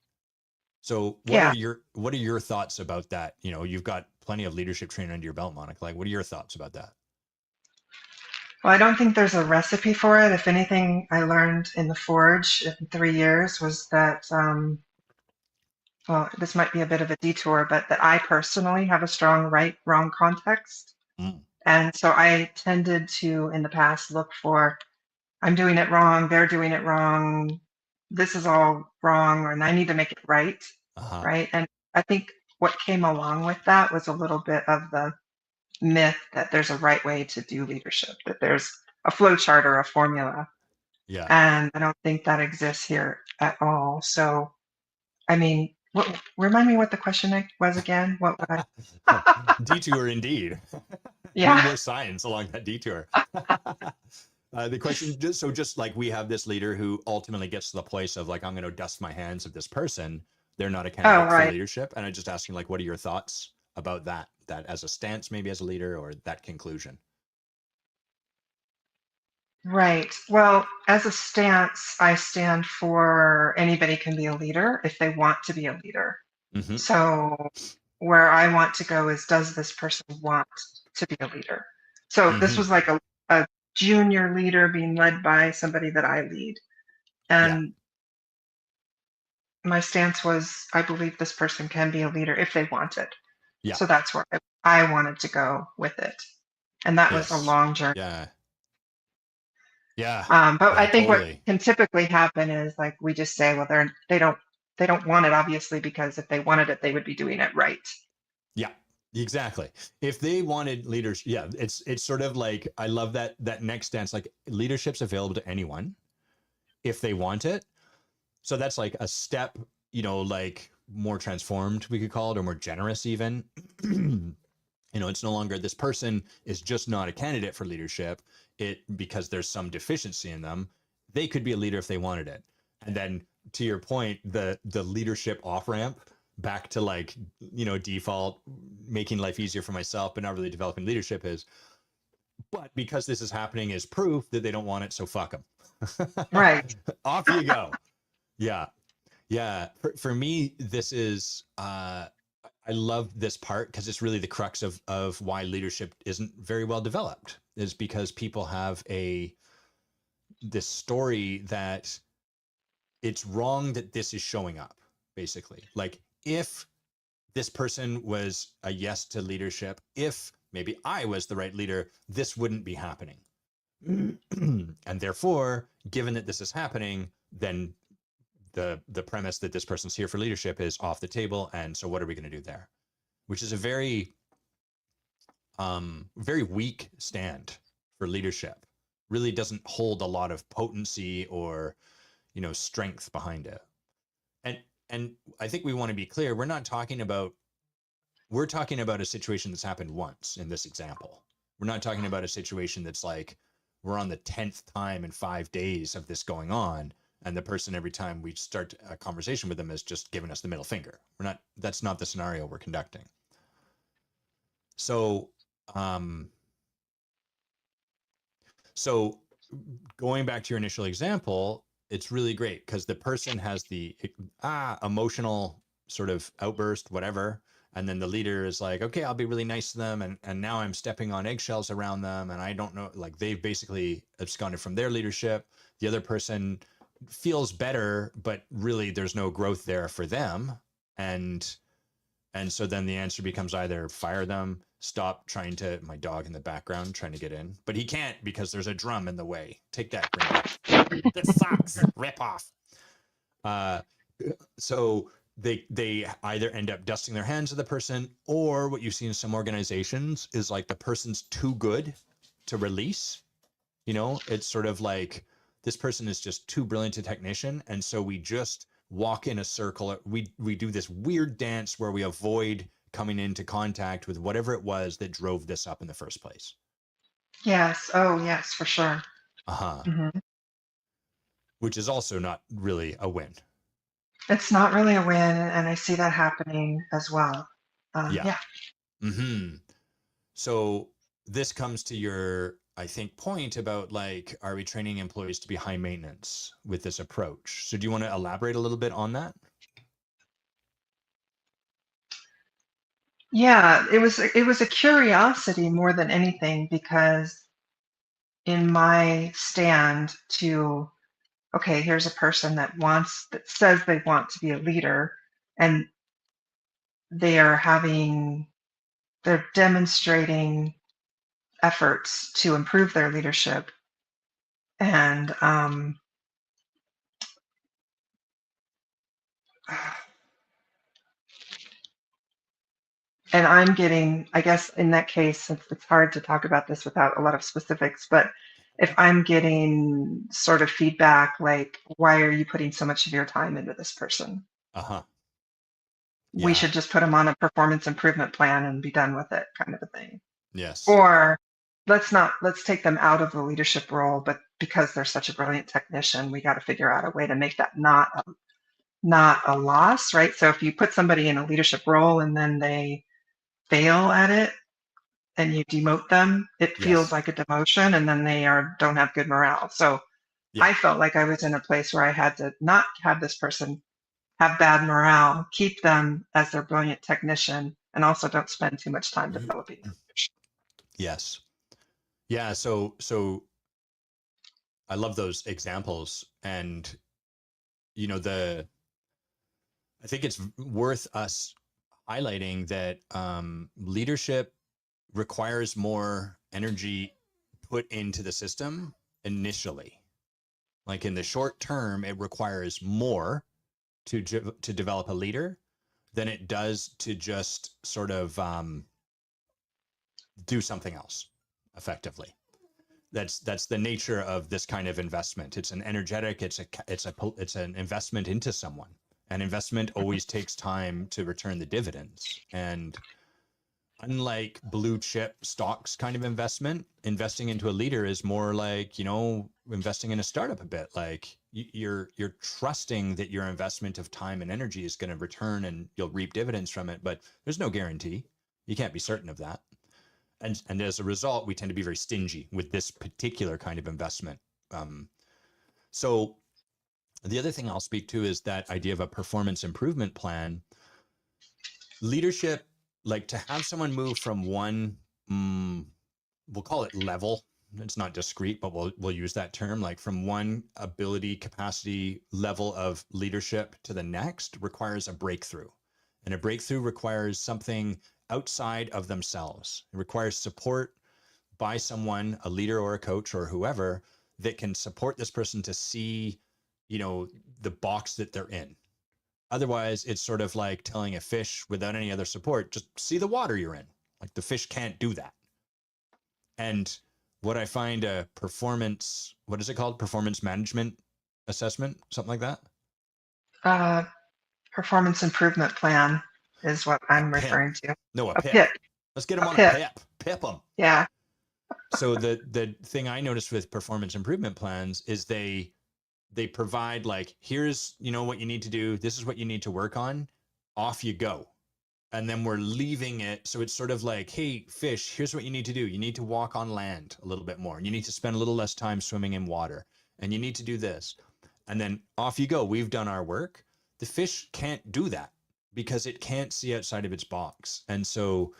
Speaker 1: So
Speaker 2: Yeah.
Speaker 1: what are your thoughts about that? You've got plenty of leadership training under your belt, Monica. Like, what are your thoughts about that?
Speaker 2: Well, I don't think there's a recipe for it. If anything, I learned in the Forge in 3 years was that, well, this might be a bit of a detour, but that I personally have a strong right wrong context.
Speaker 1: Mm.
Speaker 2: And so I tended to, in the past, look for, I'm doing it wrong, they're doing it wrong, this is all wrong, and I need to make it right.
Speaker 1: Uh-huh.
Speaker 2: Right. And I think what came along with that was a little bit of the myth that there's a right way to do leadership, that there's a flow chart or a formula.
Speaker 1: Yeah.
Speaker 2: And I don't think that exists here at all. So, I mean, remind me what the question was again? What would I?
Speaker 1: Detour indeed. Bring
Speaker 2: Yeah.
Speaker 1: more science along that detour. The question, just like we have this leader who ultimately gets to the place of like, I'm going to dust my hands of this person. They're not a
Speaker 2: Oh,
Speaker 1: candidate for
Speaker 2: right.
Speaker 1: leadership. And I'm just asking, like, what are your thoughts about that as a stance, maybe as a leader, or that conclusion?
Speaker 2: Right. Well, as a stance, I stand for anybody can be a leader if they want to be a leader.
Speaker 1: Mm-hmm.
Speaker 2: So where I want to go is, does this person want to be a leader? So this
Speaker 1: Mm-hmm.
Speaker 2: was like a junior leader being led by somebody that I lead.
Speaker 1: Yeah.
Speaker 2: And my stance was, I believe this person can be a leader if they want it.
Speaker 1: Yeah.
Speaker 2: So that's where I wanted to go with it. And that was a
Speaker 1: Yes.
Speaker 2: long journey.
Speaker 1: Yeah. Yeah.
Speaker 2: But
Speaker 1: Yeah.
Speaker 2: I think what
Speaker 1: Totally.
Speaker 2: can typically happen is like we just say, well, they don't want it obviously because if they wanted it, they would be doing it right.
Speaker 1: Yeah. Exactly. If they wanted leaders, yeah, it's sort of like I love that next stance. Like leadership's available to anyone if they want it. So that's like a step, like more transformed, we could call it, or more generous even. It's no longer this person is just not a candidate for leadership. Because there's some deficiency in them. They could be a leader if they wanted it. And then to your point, the leadership off ramp back to like, default, making life easier for myself, but not really developing leadership but because this is happening is proof that they don't want it. So fuck them.
Speaker 2: Right.
Speaker 1: Off you go. Yeah. Yeah, for me, this is I love this part because it's really the crux of why leadership isn't very well developed. Is because people have this story that it's wrong that this is showing up. Basically, like if this person was a yes to leadership, if maybe I was the right leader, this wouldn't be happening. And therefore, given that this is happening, then the premise that this person's here for leadership is off the table. And so what are we going to do there? Which is a very weak stand for leadership. Really doesn't hold a lot of potency or strength behind it. And I think we want to be clear, we're talking about a situation that's happened once in this example. We're not talking about a situation that's like we're on the 10th time in 5 days of this going on, and the person every time we start a conversation with them is just giving us the middle finger. That's not the scenario we're conducting. So um so going back to your initial example, it's really great because the person has the emotional sort of outburst, whatever. And then the leader is like, okay, I'll be really nice to them. And now I'm stepping on eggshells around them. And I don't know, like they've basically absconded from their leadership. The other person feels better, but really there's no growth there for them. And so then the answer becomes either fire them, stop trying to, my dog in the background trying to get in, but he can't because there's a drum in the way. Take that, Gringo. This sucks. Rip off. Uh, so they either end up dusting their hands of the person, or what you see in some organizations is like the person's too good to release. It's sort of like this person is just too brilliant a technician, and so we just walk in a circle. We do this weird dance where we avoid coming into contact with whatever it was that drove this up in the first place.
Speaker 2: Yes. Oh, yes, for sure.
Speaker 1: Uh-huh.
Speaker 2: Hmm.
Speaker 1: Which is also not really a win.
Speaker 2: It's not really a win, and I see that happening as well.
Speaker 1: Yeah.
Speaker 2: Yeah.
Speaker 1: Mm-hmm. So this comes to your, I think, point about like, are we training employees to be high maintenance with this approach? So do you want to elaborate a little bit on that?
Speaker 2: Yeah, it was a curiosity more than anything, because in my stand to, okay, here's a person that says they want to be a leader, and they are they're demonstrating efforts to improve their leadership, and and I'm getting, I guess in that case, it's hard to talk about this without a lot of specifics, but if I'm getting sort of feedback like, why are you putting so much of your time into this person?
Speaker 1: Uh-huh.
Speaker 2: We
Speaker 1: Yeah.
Speaker 2: should just put them on a performance improvement plan and be done with it, kind of a thing.
Speaker 1: Yes.
Speaker 2: Or let's take them out of the leadership role, but because they're such a brilliant technician, we got to figure out a way to make that not a loss, right? So if you put somebody in a leadership role and then they fail at it and you demote them, it feels
Speaker 1: Yes.
Speaker 2: like a demotion, and then don't have good morale. So
Speaker 1: Yeah.
Speaker 2: I felt like I was in a place where I had to not have this person have bad morale, keep them as their brilliant technician, and also don't spend too much time developing their leadership.
Speaker 1: Yes. Yeah. So I love those examples. And, you know, I think it's worth us highlighting that leadership requires more energy put into the system initially. Like in the short term, it requires more to develop a leader than it does to just sort of do something else effectively. That's the nature of this kind of investment. It's an energetic. It's an investment into someone. An investment always takes time to return the dividends. And unlike blue chip stocks kind of investment, investing into a leader is more like, you know, investing in a startup a bit. Like you're trusting that your investment of time and energy is going to return and you'll reap dividends from it, but there's no guarantee. You can't be certain of that. And as a result, we tend to be very stingy with this particular kind of investment. So the other thing I'll speak to is that idea of a performance improvement plan. Leadership, like to have someone move from one, we'll call it level. It's not discrete, but we'll use that term. Like from one ability, capacity, level of leadership to the next requires a breakthrough. And a breakthrough requires something outside of themselves. It requires support by someone, a leader or a coach or whoever, that can support this person to see, you know, the box that they're in. Otherwise, it's sort of like telling a fish without any other support, just see the water you're in. Like the fish can't do that. And what I find a performance, what is it called? Performance management assessment, something like that.
Speaker 2: Uh, Performance improvement plan is what
Speaker 1: A
Speaker 2: I'm
Speaker 1: PIP.
Speaker 2: referring to.
Speaker 1: No, a
Speaker 2: A
Speaker 1: PIP.
Speaker 2: PIP,
Speaker 1: Let's get them
Speaker 2: a
Speaker 1: on a
Speaker 2: PIP.
Speaker 1: PIP. PIP them.
Speaker 2: Yeah.
Speaker 1: So the thing I noticed with performance improvement plans is they provide like, here's, you know, what you need to do. This is what you need to work on. Off you go. And then we're leaving it. So it's sort of like, hey, fish, here's what you need to do. You need to walk on land a little bit more. And you need to spend a little less time swimming in water. And you need to do this. And then off you go. We've done our work. The fish can't do that because it can't see outside of its box. And so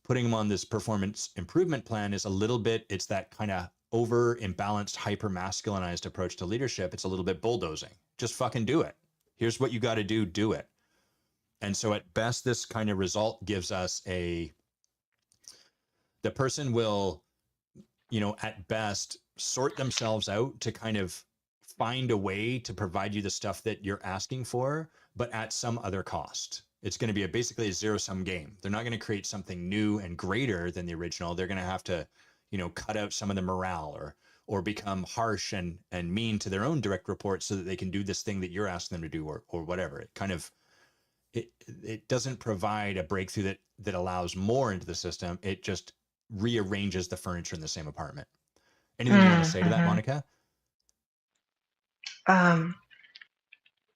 Speaker 1: putting them on this performance improvement plan is a little bit, it's that kind of over imbalanced, hyper masculinized approach to leadership. It's a little bit bulldozing. Just fucking do it. Here's what you got to do it. And so at best, this kind of result gives us the person will, you know, at best sort themselves out to kind of find a way to provide you the stuff that you're asking for, but at some other cost. It's going to be basically a zero sum game. They're not going to create something new and greater than the original. They're going to have to, you know, cut out some of the morale or become harsh and mean to their own direct reports so that they can do this thing that you're asking them to do or whatever. It kind of, it doesn't provide a breakthrough that allows more into the system. It just rearranges the furniture in the same apartment. Anything you want to say to that,
Speaker 2: Mm-hmm.
Speaker 1: Monica?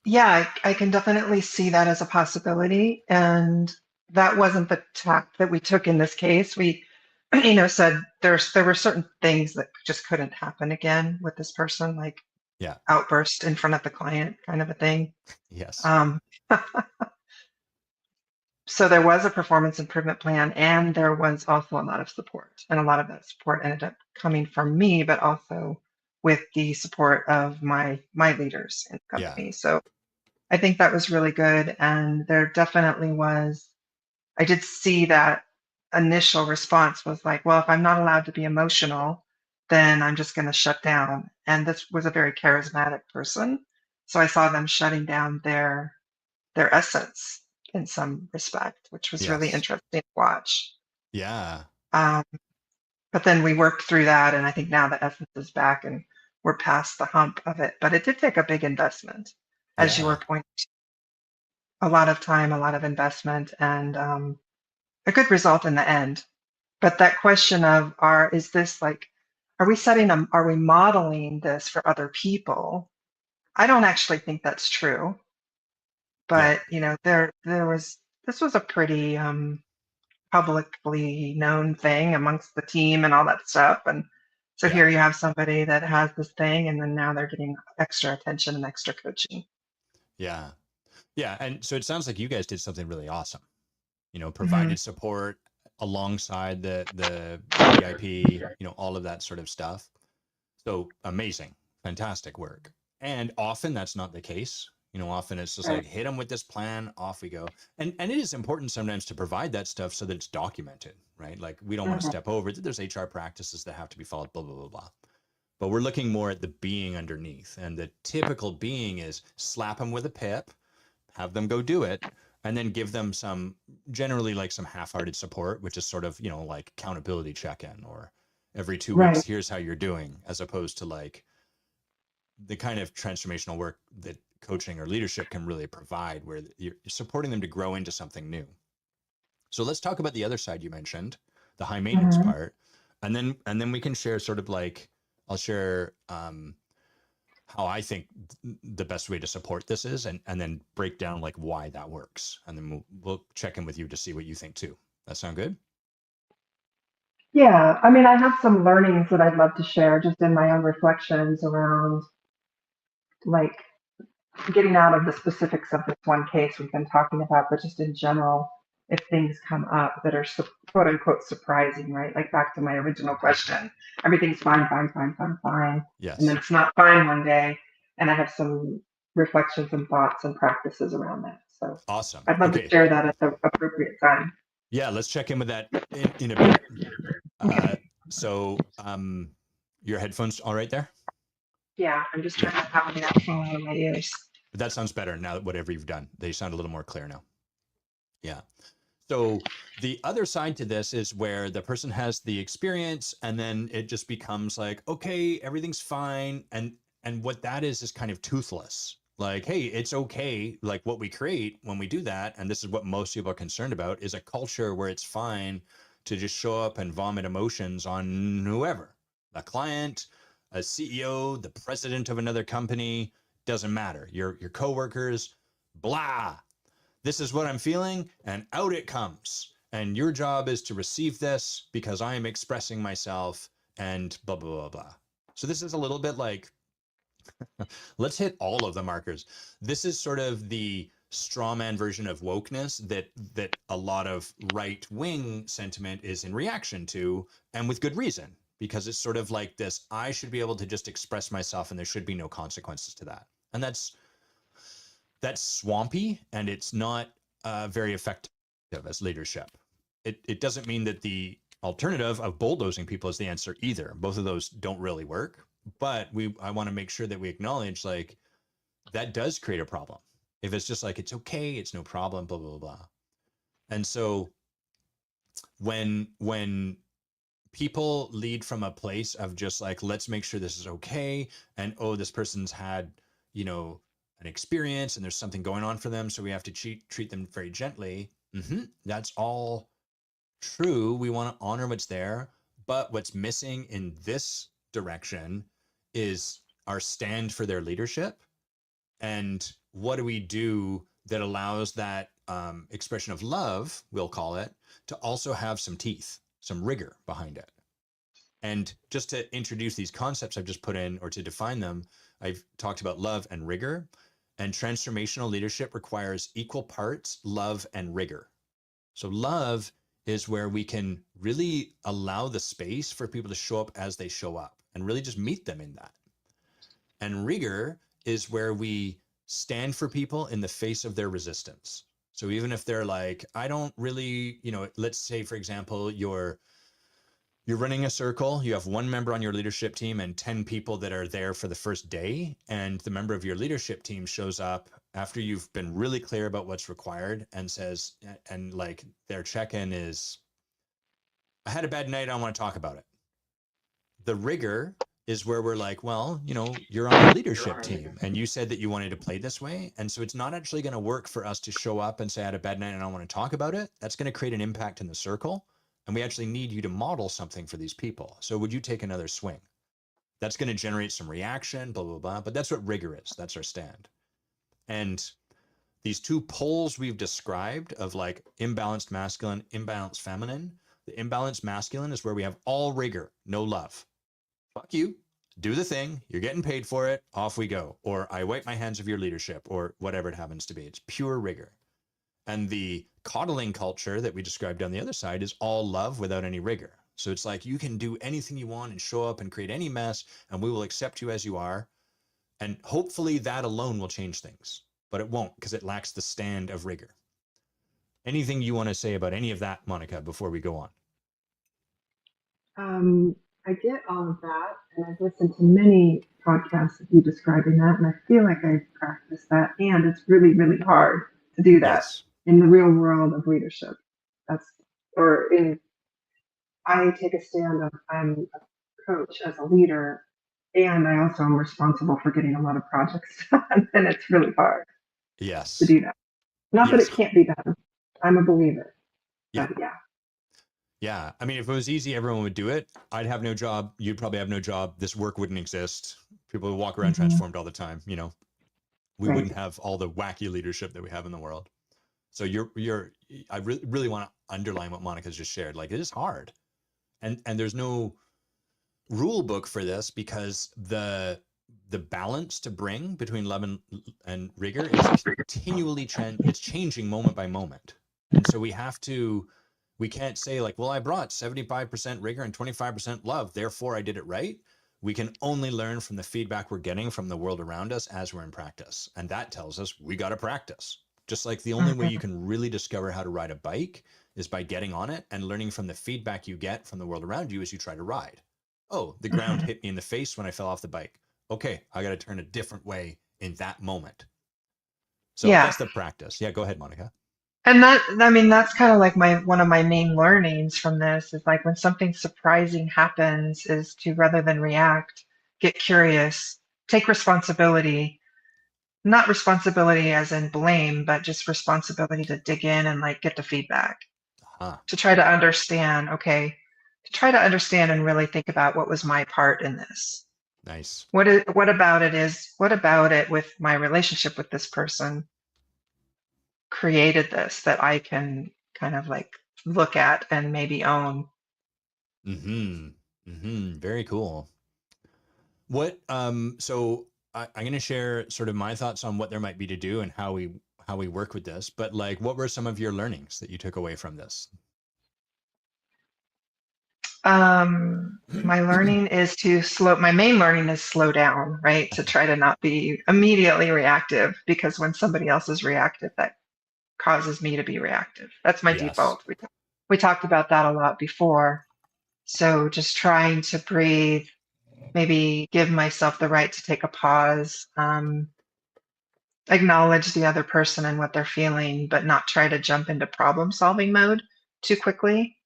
Speaker 2: Yeah, I can definitely see that as a possibility. And that wasn't the tack that we took in this case. said there were certain things that just couldn't happen again with this person, like
Speaker 1: Yeah.
Speaker 2: outburst in front of the client kind of a thing.
Speaker 1: Yes.
Speaker 2: Um, so there was a performance improvement plan, and there was also a lot of support, and a lot of that support ended up coming from me, but also with the support of my leaders in the
Speaker 1: Yeah.
Speaker 2: company. So I think that was really good, and there definitely was. I did see that initial response was like, well, if I'm not allowed to be emotional, then I'm just going to shut down. And this was a very charismatic person, so I saw them shutting down their essence in some respect, which was really
Speaker 1: Yes.
Speaker 2: interesting to watch.
Speaker 1: Yeah.
Speaker 2: Um, but then we worked through that, and I think now the essence is back, and we're past the hump of it. But it did take a big investment, as you were
Speaker 1: Yeah.
Speaker 2: pointing, a lot of time, a lot of investment, and a good result in the end. But that question of is this like, are we modeling this for other people? I don't actually think that's true.
Speaker 1: Yeah.
Speaker 2: But this was a pretty publicly known thing amongst the team and all that stuff. And so
Speaker 1: Yeah.
Speaker 2: here you have somebody that has this thing, and then now they're getting extra attention and extra coaching.
Speaker 1: Yeah. Yeah. And so it sounds like you guys did something really awesome.
Speaker 2: Hmm.
Speaker 1: Provided support alongside the VIP, all of that sort of stuff. So amazing, fantastic work. And often that's not the case. Often it's just
Speaker 2: Right.
Speaker 1: like hit them with this plan, off we go. And it is important sometimes to provide that stuff so that it's documented, right? Like we don't want to
Speaker 2: Hmm.
Speaker 1: step over that. There's HR practices that have to be followed, blah blah blah blah. But we're looking more at the being underneath, and the typical being is slap them with a pip, have them go do it, and then give them some generally like some half-hearted support, which is sort of like accountability check-in, or every 2 weeks
Speaker 2: Right.
Speaker 1: here's how you're doing, as opposed to like the kind of transformational work that coaching or leadership can really provide, where you're supporting them to grow into something new. So let's talk about the other side you mentioned, the high maintenance
Speaker 2: Hmm.
Speaker 1: part, and then we can share sort of like I'll share how I think the best way to support this is, and then break down like why that works, and then we'll check in with you to see what you think too. That sound good?
Speaker 2: Yeah, I mean, I have some learnings that I'd love to share just in my own reflections around like getting out of the specifics of this one case we've been talking about, but just in general, if things come up that are quote unquote surprising, right? Like back to my original question, everything's fine, fine, fine, fine, fine. And then
Speaker 1: Yes.
Speaker 2: it's not fine one day. And I have some reflections and thoughts and practices around that. So
Speaker 1: Awesome.
Speaker 2: I'd love to
Speaker 1: Okay.
Speaker 2: share that at the appropriate time.
Speaker 1: Yeah, let's check in with that in a bit. Uh, so your headphones all right there?
Speaker 2: Yeah, I'm just
Speaker 1: Yeah,
Speaker 2: trying to have that phone out of my ears.
Speaker 1: but that sounds better now that whatever you've done. They sound a little more clear now. Yeah. So the other side to this is where the person has the experience, and then it just becomes like, okay, everything's fine. And what that is kind of toothless. Like, hey, it's okay. Like what we create when we do that, and this is what most people are concerned about, is a culture where it's fine to just show up and vomit emotions on whoever, a client, a CEO, the president of another company, doesn't matter. Your coworkers, blah, this is what I'm feeling, and out it comes. And your job is to receive this because I am expressing myself, and blah, blah, blah, blah. So this is a little bit like, let's hit all of the markers. This is sort of the straw man version of wokeness that a lot of right wing sentiment is in reaction to, and with good reason, because it's sort of like this, I should be able to just express myself and there should be no consequences to that. And that's swampy, and it's not very effective as leadership. It doesn't mean that the alternative of bulldozing people is the answer either. Both of those don't really work. But I want to make sure that we acknowledge like that does create a problem. If it's just like it's okay, it's no problem, blah blah blah. And so when people lead from a place of just like, let's make sure this is okay, and oh, this person's had you know an experience and there's something going on for them, so we have to treat them very gently. That's all true. We want to honor what's there, but what's missing in this direction is our stand for their leadership. And what do we do that allows that expression of love, we'll call it, to also have some teeth? some rigor behind it. And just to introduce these concepts I've just put in, or to define them, I've talked about love and rigor. And transformational leadership requires equal parts love and rigor. So love is where we can really allow the space for people to show up as they show up and really just meet them in that. And rigor is where we stand for people in the face of their resistance. So even if they're like, I don't really, let's say, for example, you're running a circle, you have one member on your leadership team and 10 people that are there for the first day. And the member of your leadership team shows up after you've been really clear about what's required and says, and like their check-in is, I had a bad night, I want to talk about it. The rigor is where we're like, well, you're on our leadership team and you said that you wanted to play this way. And so it's not actually going to work for us to show up and say, I had a bad night and I want to talk about it. That's going to create an impact in the circle. And we actually need you to model something for these people. So would you take another swing? That's going to generate some reaction, blah, blah, blah. But that's what rigor is. That's our stand. And these two poles we've described of like imbalanced masculine, imbalanced feminine, the imbalanced masculine is where we have all rigor, no love. Fuck you, do the thing, you're getting paid for it, off we go. Or I wipe my hands of your leadership, or whatever it happens to be. It's pure rigor. And the coddling culture that we described on the other side is all love without any rigor. So it's like you can do anything you want and show up and create any mess, and we will accept you as you are. And hopefully that alone will change things, but it won't, because it lacks the stand of rigor. Anything you want to say about any of that, Monica, before we go on?
Speaker 3: I get all of that, and I've listened to many podcasts of you describing that, and I feel like I've practiced that, and it's really, really hard to do that
Speaker 1: Yes.
Speaker 3: in the real world of leadership. I take a stand of I'm a coach as a leader, and I also am responsible for getting a lot of projects done, and it's really hard to
Speaker 1: Yes.
Speaker 3: do that. Not that
Speaker 1: Yes.
Speaker 3: it can't be done. I'm a believer.
Speaker 1: Yeah.
Speaker 3: But yeah.
Speaker 1: Yeah. I mean, if it was easy, everyone would do it. I'd have no job. You'd probably have no job. This work wouldn't exist. People would walk around transformed all the time. We
Speaker 3: Right.
Speaker 1: wouldn't have all the wacky leadership that we have in the world. So I really want to underline what Monica's just shared. Like, it is hard. And there's no rule book for this, because the balance to bring between love and rigor is continually it's changing moment by moment. And so we can't say like, well, I brought 75% rigor and 25% love, therefore I did it right. We can only learn from the feedback we're getting from the world around us as we're in practice. And that tells us we got to practice. Just like the only way you can really discover how to ride a bike is by getting on it and learning from the feedback you get from the world around you as you try to ride. Oh, the ground hit me in the face when I fell off the bike. Okay, I got to turn a different way in that moment. So that's the practice. Yeah, go ahead, Monica.
Speaker 2: And that's kind of like one of my main learnings from this is like when something surprising happens is to, rather than react, get curious, take responsibility, not responsibility as in blame, but just responsibility to dig in and like get the feedback, to try to understand, and really think about what was my part in this.
Speaker 1: Nice.
Speaker 2: What about it with my relationship with this person created this that I can kind of like look at and maybe own.
Speaker 1: Very cool. So I'm going to share sort of my thoughts on what there might be to do and how we work with this, but like, what were some of your learnings that you took away from this?
Speaker 2: My main learning is slow down, right? To try to not be immediately reactive, because when somebody else is reactive, that causes me to be reactive. That's my default. We talked about that a lot before. So just trying to breathe, maybe give myself the right to take a pause, acknowledge the other person and what they're feeling, but not try to jump into problem solving mode too quickly.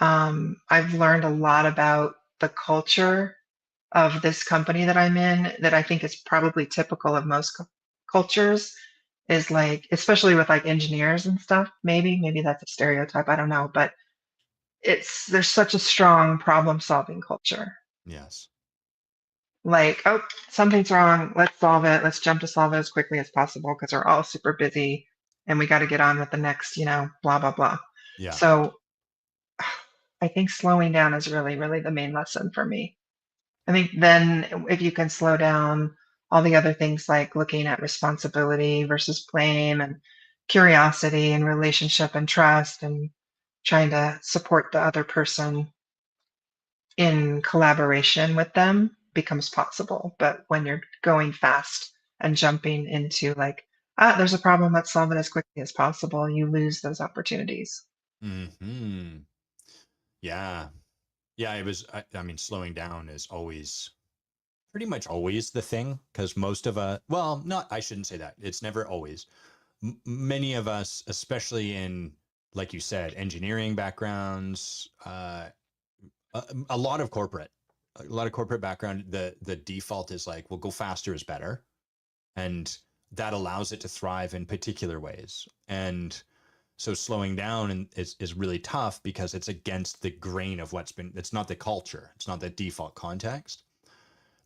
Speaker 2: I've learned a lot about the culture of this company that I'm in that I think is probably typical of most cultures, is like, especially with like engineers and stuff, maybe that's a stereotype, I don't know, but there's such a strong problem solving culture.
Speaker 1: Yes.
Speaker 2: Like, oh, something's wrong, let's solve it, let's jump to solve it as quickly as possible because we're all super busy and we got to get on with the next, blah blah blah.
Speaker 1: Yeah.
Speaker 2: So I think slowing down is really, really the main lesson for me. I think then if you can slow down all the other things like looking at responsibility versus blame and curiosity and relationship and trust and trying to support the other person in collaboration with them becomes possible. But when you're going fast and jumping into like, there's a problem, let's solve it as quickly as possible, you lose those opportunities.
Speaker 1: Hmm. Yeah. Yeah. I mean, slowing down is always pretty much always the thing because most of us, well, not, I shouldn't say that. It's never always. Many of us, especially in, like you said, engineering backgrounds, a lot of corporate background, the default is like, well, go faster is better. And that allows it to thrive in particular ways. And so slowing down is really tough because it's against the grain of it's not the culture. It's not the default context.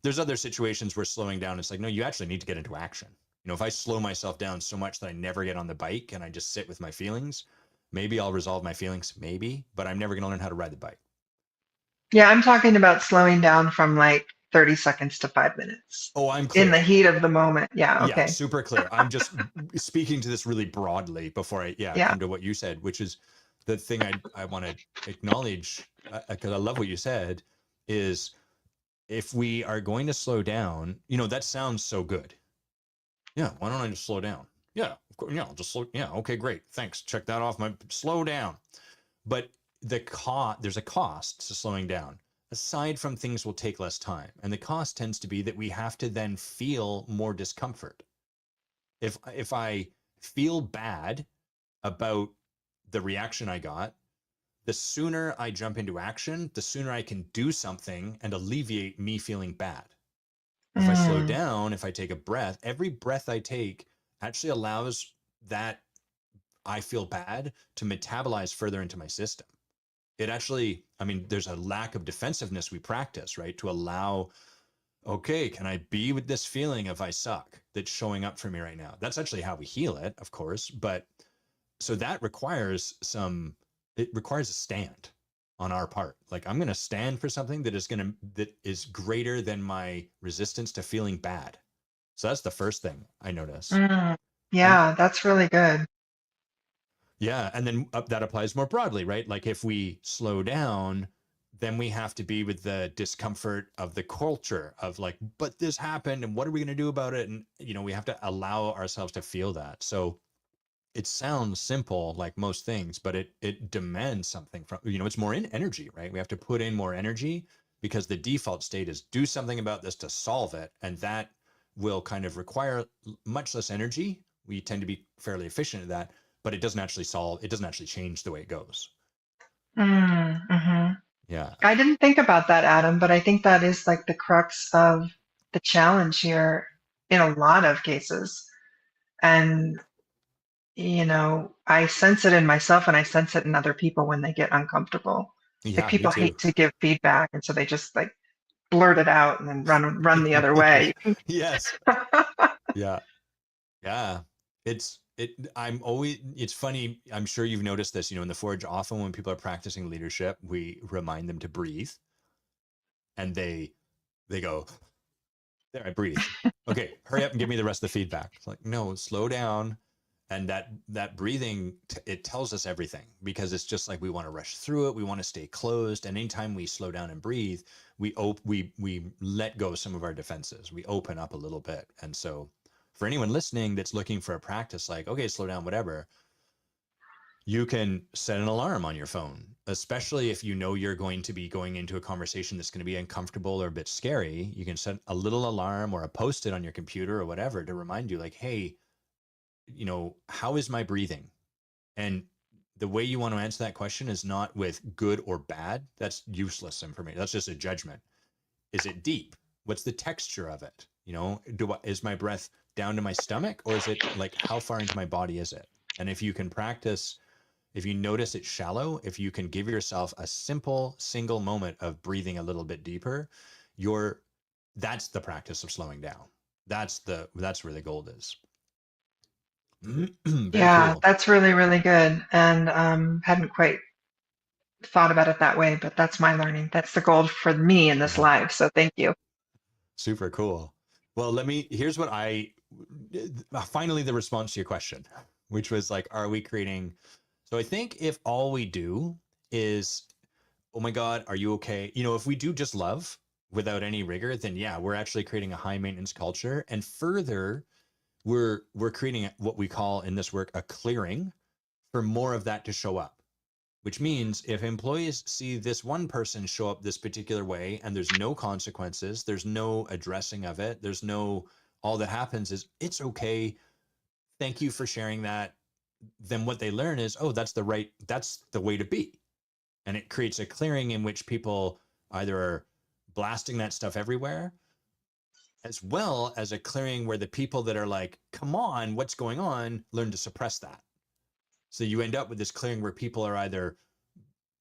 Speaker 1: There's other situations where slowing down, it's like, no, you actually need to get into action. If I slow myself down so much that I never get on the bike and I just sit with my feelings, maybe I'll resolve my feelings, maybe, but I'm never going to learn how to ride the bike.
Speaker 2: Yeah, I'm talking about slowing down from like 30 seconds to 5 minutes
Speaker 1: Oh, I'm
Speaker 2: in the
Speaker 1: clear.
Speaker 2: heat of the moment. Yeah,
Speaker 1: Yeah,
Speaker 2: okay.
Speaker 1: super clear. I'm just speaking to this really broadly before I
Speaker 2: Yeah.
Speaker 1: come to what you said, which is the thing I want to acknowledge because I love what you said is if we are going to slow down, that sounds so good. Yeah, why don't I just slow down? Yeah, of course, yeah, I'll just slow. Yeah, okay, great, thanks. Check that off my slow down. But there's a cost to slowing down. Aside from things will take less time, and the cost tends to be that we have to then feel more discomfort. If I feel bad about the reaction I got, the sooner I jump into action, the sooner I can do something and alleviate me feeling bad. If I slow
Speaker 2: Mm.
Speaker 1: down, if I take a breath, every breath I take actually allows that I feel bad to metabolize further into my system. It actually, I mean, there's a lack of defensiveness we practice, right? To allow, okay, can I be with this feeling of I suck that's showing up for me right now? That's actually how we heal it, of course. But so that it requires a stand on our part. Like I'm going to stand for something that is greater than my resistance to feeling bad. So that's the first thing I notice.
Speaker 2: Mm.
Speaker 1: And
Speaker 2: Yeah, that's really good.
Speaker 1: yeah, and then that applies more broadly, right? Like if we slow down, then we have to be with the discomfort of the culture of like, but this happened and what are we going to do about it? And, we have to allow ourselves to feel that. So it sounds simple like most things, but it demands something from, it's more in energy, right? We have to put in more energy because the default state is do something about this to solve it. And that will kind of require much less energy. We tend to be fairly efficient at that, but it doesn't actually change the way it goes.
Speaker 2: Mm-hmm.
Speaker 1: Yeah.
Speaker 2: I didn't think about that, Adam, but I think that is like the crux of the challenge here in a lot of cases. And, I sense it in myself and I sense it in other people when they get uncomfortable. Like
Speaker 1: Yeah, me
Speaker 2: people
Speaker 1: too.
Speaker 2: hate to give feedback, and so they just like blurt it out and then run the other way.
Speaker 1: Yes. Yeah. Yeah. It's funny. I'm sure you've noticed this, in the Forge, often when people are practicing leadership, we remind them to breathe and they go, there, I breathe. Okay, hurry up and give me the rest of the feedback. It's like, no, slow down. And that breathing, it tells us everything because it's just like we want to rush through it. We want to stay closed. And anytime we slow down and breathe, we let go of some of our defenses. We open up a little bit. And so for anyone listening that's looking for a practice like, okay, slow down, whatever, you can set an alarm on your phone, especially if you know you're going to be going into a conversation that's going to be uncomfortable or a bit scary. You can set a little alarm or a post-it on your computer or whatever to remind you like, hey, how is my breathing? And the way you want to answer that question is not with good or bad. That's useless information. That's just a judgment. Is it deep? What's the texture of it? Is my breath down to my stomach or is it like how far into my body is it? And if you can practice, if you notice it's shallow, if you can give yourself a simple single moment of breathing a little bit deeper, that's the practice of slowing down. That's where the gold is. Very
Speaker 2: Yeah,
Speaker 1: cool.
Speaker 2: that's really, really good. And hadn't quite thought about it that way, but that's my learning. That's the goal for me in this
Speaker 1: Uh-huh.
Speaker 2: live. So thank you.
Speaker 1: Super cool. Well, here's what finally the response to your question, which was like, are we creating? So I think if all we do is, oh my God, are you okay? If we do just love without any rigor, then yeah, we're actually creating a high maintenance culture. And further, we're creating what we call in this work a clearing for more of that to show up. Which means if employees see this one person show up this particular way and there's no consequences, there's no addressing of it, all that happens is it's okay. Thank you for sharing that. Then what they learn is, oh, that's the way to be. And it creates a clearing in which people either are blasting that stuff everywhere, as well as a clearing where the people that are like, come on, what's going on, learn to suppress that. So you end up with this clearing where people are either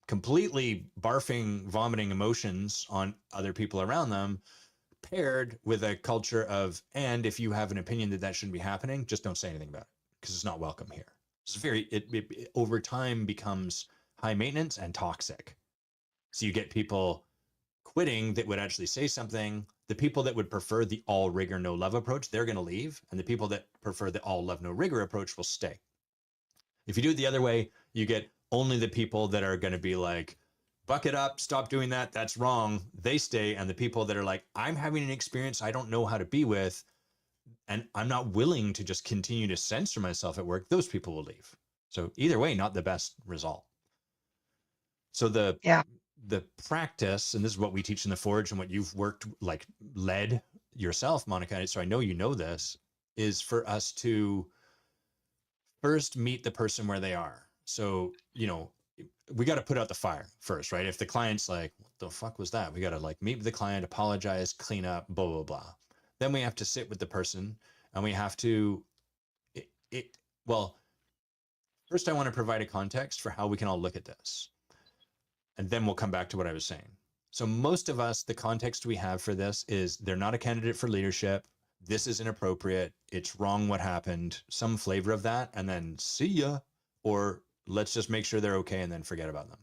Speaker 1: completely barfing, vomiting emotions on other people around them, paired with a culture of, and if you have an opinion that shouldn't be happening, just don't say anything about it because it's not welcome here. It over time becomes high maintenance and toxic. So you get people quitting that would actually say something. The people that would prefer the all rigor, no love approach, they're going to leave. And the people that prefer the all love, no rigor approach will stay. If you do it the other way, you get only the people that are going to be like, buck it up, stop doing that, that's wrong. They stay. And the people that are like, I'm having an experience I don't know how to be with, and I'm not willing to just continue to censor myself at work, those people will leave. So either way, not the best result. So
Speaker 2: Yeah.
Speaker 1: the practice, and this is what we teach in the Forge and what you've led yourself, Monica, so I know you know this, is for us to first meet the person where they are. So, we got to put out the fire first, right? If the client's like, what the fuck was that? We got to meet with the client, apologize, clean up, blah, blah, blah. Then we have to sit with the person and we have to, well, first I want to provide a context for how we can all look at this. And then we'll come back to what I was saying. So most of us, the context we have for this is they're not a candidate for leadership. This is inappropriate. It's wrong what happened. Some flavor of that, and then see ya. Or let's just make sure they're okay and then forget about them.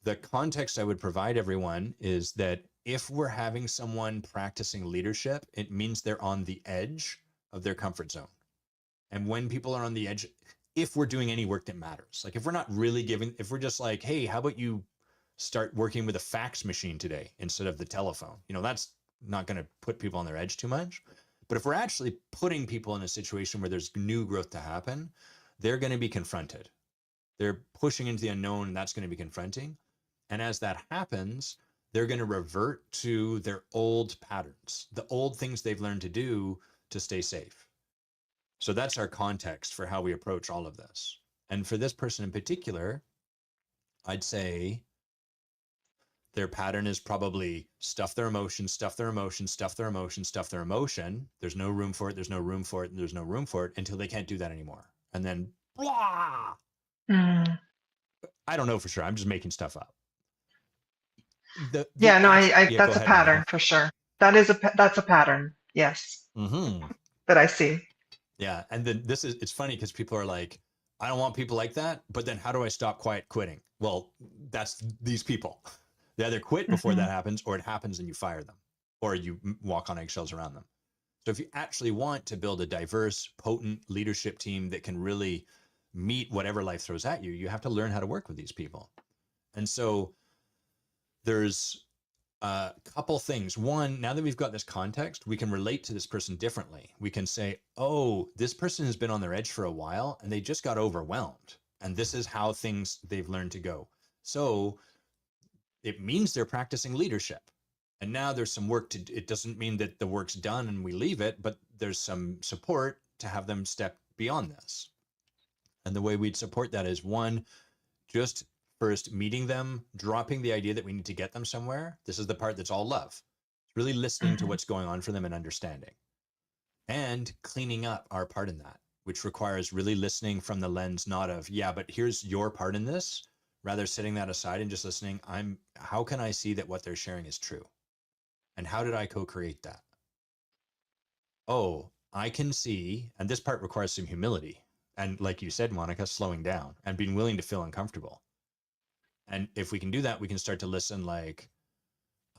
Speaker 1: The context I would provide everyone is that if we're having someone practicing leadership, it means they're on the edge of their comfort zone. And when people are on the edge, if we're doing any work that matters, like if we're not really if we're just like, hey, how about you start working with a fax machine today instead of the telephone? That's not going to put people on their edge too much. But if we're actually putting people in a situation where there's new growth to happen, they're going to be confronted. They're pushing into the unknown, and that's going to be confronting. And as that happens, they're going to revert to their old patterns, the old things they've learned to do to stay safe. So that's our context for how we approach all of this. And for this person in particular, I'd say their pattern is probably stuff their emotions, stuff their emotions, stuff their emotions, stuff their emotion. There's no room for it. There's no room for it. And there's no room for it until they can't do that anymore. And then, blah. I don't know for sure. I'm just making stuff up.
Speaker 2: Yeah, no, I
Speaker 1: Yeah, go
Speaker 2: that's a
Speaker 1: ahead,
Speaker 2: pattern
Speaker 1: Monica.
Speaker 2: for sure. That's a pattern. Yes.
Speaker 1: Mm-hmm.
Speaker 2: That I see.
Speaker 1: Yeah. And then it's funny because people are like, I don't want people like that, but then how do I stop quiet quitting? Well, that's these people. They either quit before that happens, or it happens and you fire them, or you walk on eggshells around them. So if you actually want to build a diverse, potent leadership team that can really meet whatever life throws at you, you have to learn how to work with these people. And so there's a couple things. One, now that we've got this context, we can relate to this person differently. We can say, oh, this person has been on their edge for a while and they just got overwhelmed. And this is how they've learned to go. So it means they're practicing leadership. And now there's some work to do. It doesn't mean that the work's done and we leave it, but there's some support to have them step beyond this. And the way we'd support that is, one, just first meeting them, dropping the idea that we need to get them somewhere. This is the part that's all love. Really listening to what's going on for them and understanding. And cleaning up our part in that, which requires really listening from the lens not of, yeah, but here's your part in this. Rather setting that aside and just listening, how can I see that what they're sharing is true? And how did I co-create that? Oh, I can see, and this part requires some humility. And like you said, Monica, slowing down and being willing to feel uncomfortable. And if we can do that, we can start to listen like,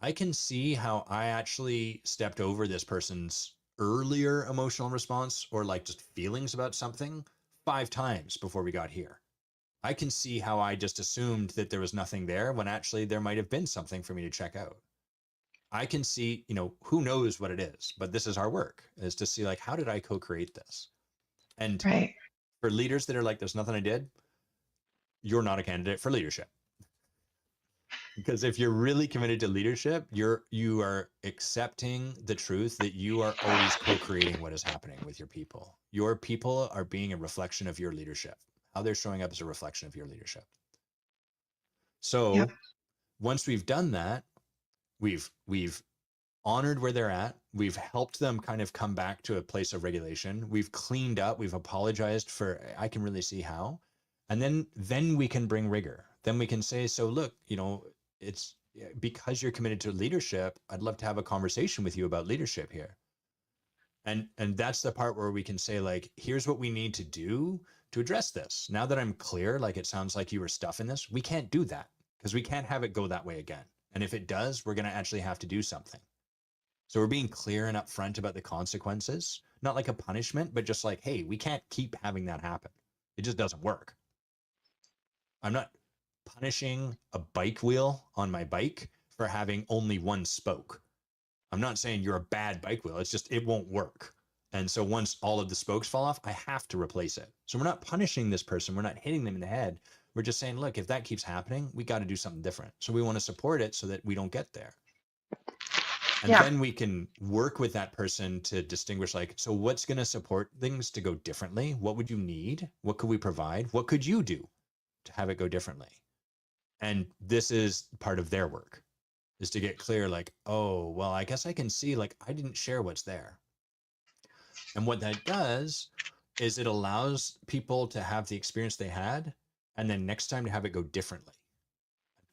Speaker 1: I can see how I actually stepped over this person's earlier emotional response or like just feelings about something 5 times before we got here. I can see how I just assumed that there was nothing there when actually there might have been something for me to check out. I can see, who knows what it is, but this is our work, is to see like, how did I co-create this? And
Speaker 2: Right.
Speaker 1: for leaders that are like, there's nothing I did, you're not a candidate for leadership. Because if you're really committed to leadership, you are accepting the truth that you are always co-creating what is happening with your people. Your people are being a reflection of your leadership. How they're showing up is a reflection of your leadership.
Speaker 2: Yep.
Speaker 1: So once we've done that, we've honored where they're at. We've helped them kind of come back to a place of regulation. We've cleaned up. We've apologized for, I can really see how. And then we can bring rigor. Then we can say, so look, it's because you're committed to leadership, I'd love to have a conversation with you about leadership here. And that's the part where we can say like, here's what we need to do to address this. Now that I'm clear, like it sounds like you were stuffing this, we can't do that because we can't have it go that way again. And if it does, we're going to actually have to do something. So we're being clear and upfront about the consequences, not like a punishment, but just like, hey, we can't keep having that happen. It just doesn't work. I'm not punishing a bike wheel on my bike for having only one spoke. I'm not saying you're a bad bike wheel. It's just, it won't work. And so once all of the spokes fall off, I have to replace it. So we're not punishing this person. We're not hitting them in the head. We're just saying, look, if that keeps happening, we got to do something different. So we want to support it so that we don't get there. And
Speaker 2: Yeah.
Speaker 1: then we can work with that person to distinguish like, so what's going to support things to go differently? What would you need? What could we provide? What could you do to have it go differently? And this is part of their work, is to get clear like, oh, well, I guess I can see like I didn't share what's there. And what that does is it allows people to have the experience they had and then next time to have it go differently.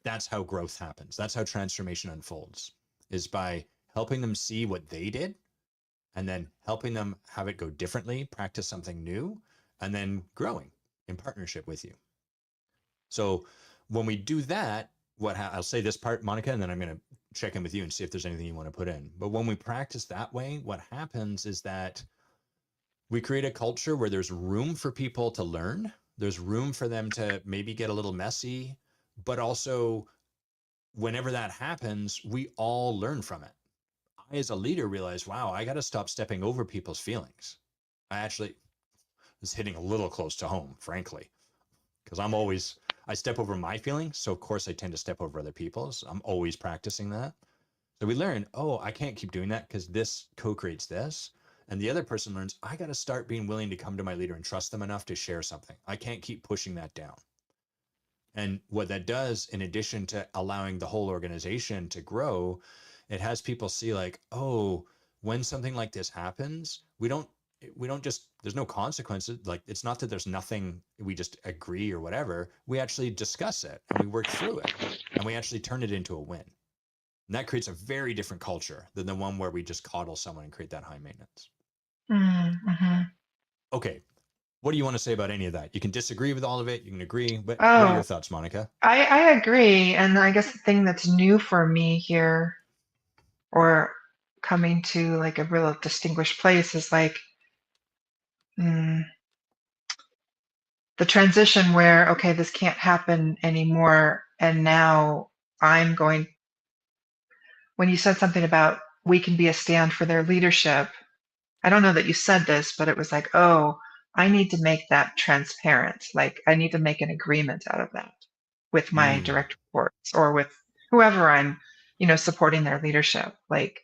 Speaker 1: That's how growth happens. That's how transformation unfolds, is by helping them see what they did and then helping them have it go differently, practice something new, and then growing in partnership with you. So when we do that, I'll say this part, Monica, and then I'm going to check in with you and see if there's anything you want to put in. But when we practice that way, what happens is that we create a culture where there's room for people to learn. There's room for them to maybe get a little messy, but also whenever that happens, we all learn from it. I, as a leader, realized, wow, I got to stop stepping over people's feelings. I actually was hitting a little close to home, frankly, because I step over my feelings. So of course I tend to step over other people's. I'm always practicing that. So we learn, oh, I can't keep doing that because this co-creates this. And the other person learns, I got to start being willing to come to my leader and trust them enough to share something. I can't keep pushing that down. And what that does, in addition to allowing the whole organization to grow, it has people see like, oh, when something like this happens, we don't just, there's no consequences. Like, it's not that there's nothing, we just agree or whatever. We actually discuss it and we work through it and we actually turn it into a win. And that creates a very different culture than the one where we just coddle someone and create that high maintenance.
Speaker 2: Mm-hmm.
Speaker 1: Okay. What do you want to say about any of that? You can disagree with all of it. You can agree. But what are
Speaker 2: Oh,
Speaker 1: your thoughts, Monica?
Speaker 2: I agree. And I guess the thing that's new for me here, or coming to like a real distinguished place, is like the transition where, okay, this can't happen anymore. And now when you said something about we can be a stand for their leadership, I don't know that you said this, but it was like, oh, I need to make that transparent. Like I need to make an agreement out of that with my
Speaker 1: Mm.
Speaker 2: direct reports or with whoever I'm, supporting their leadership. Like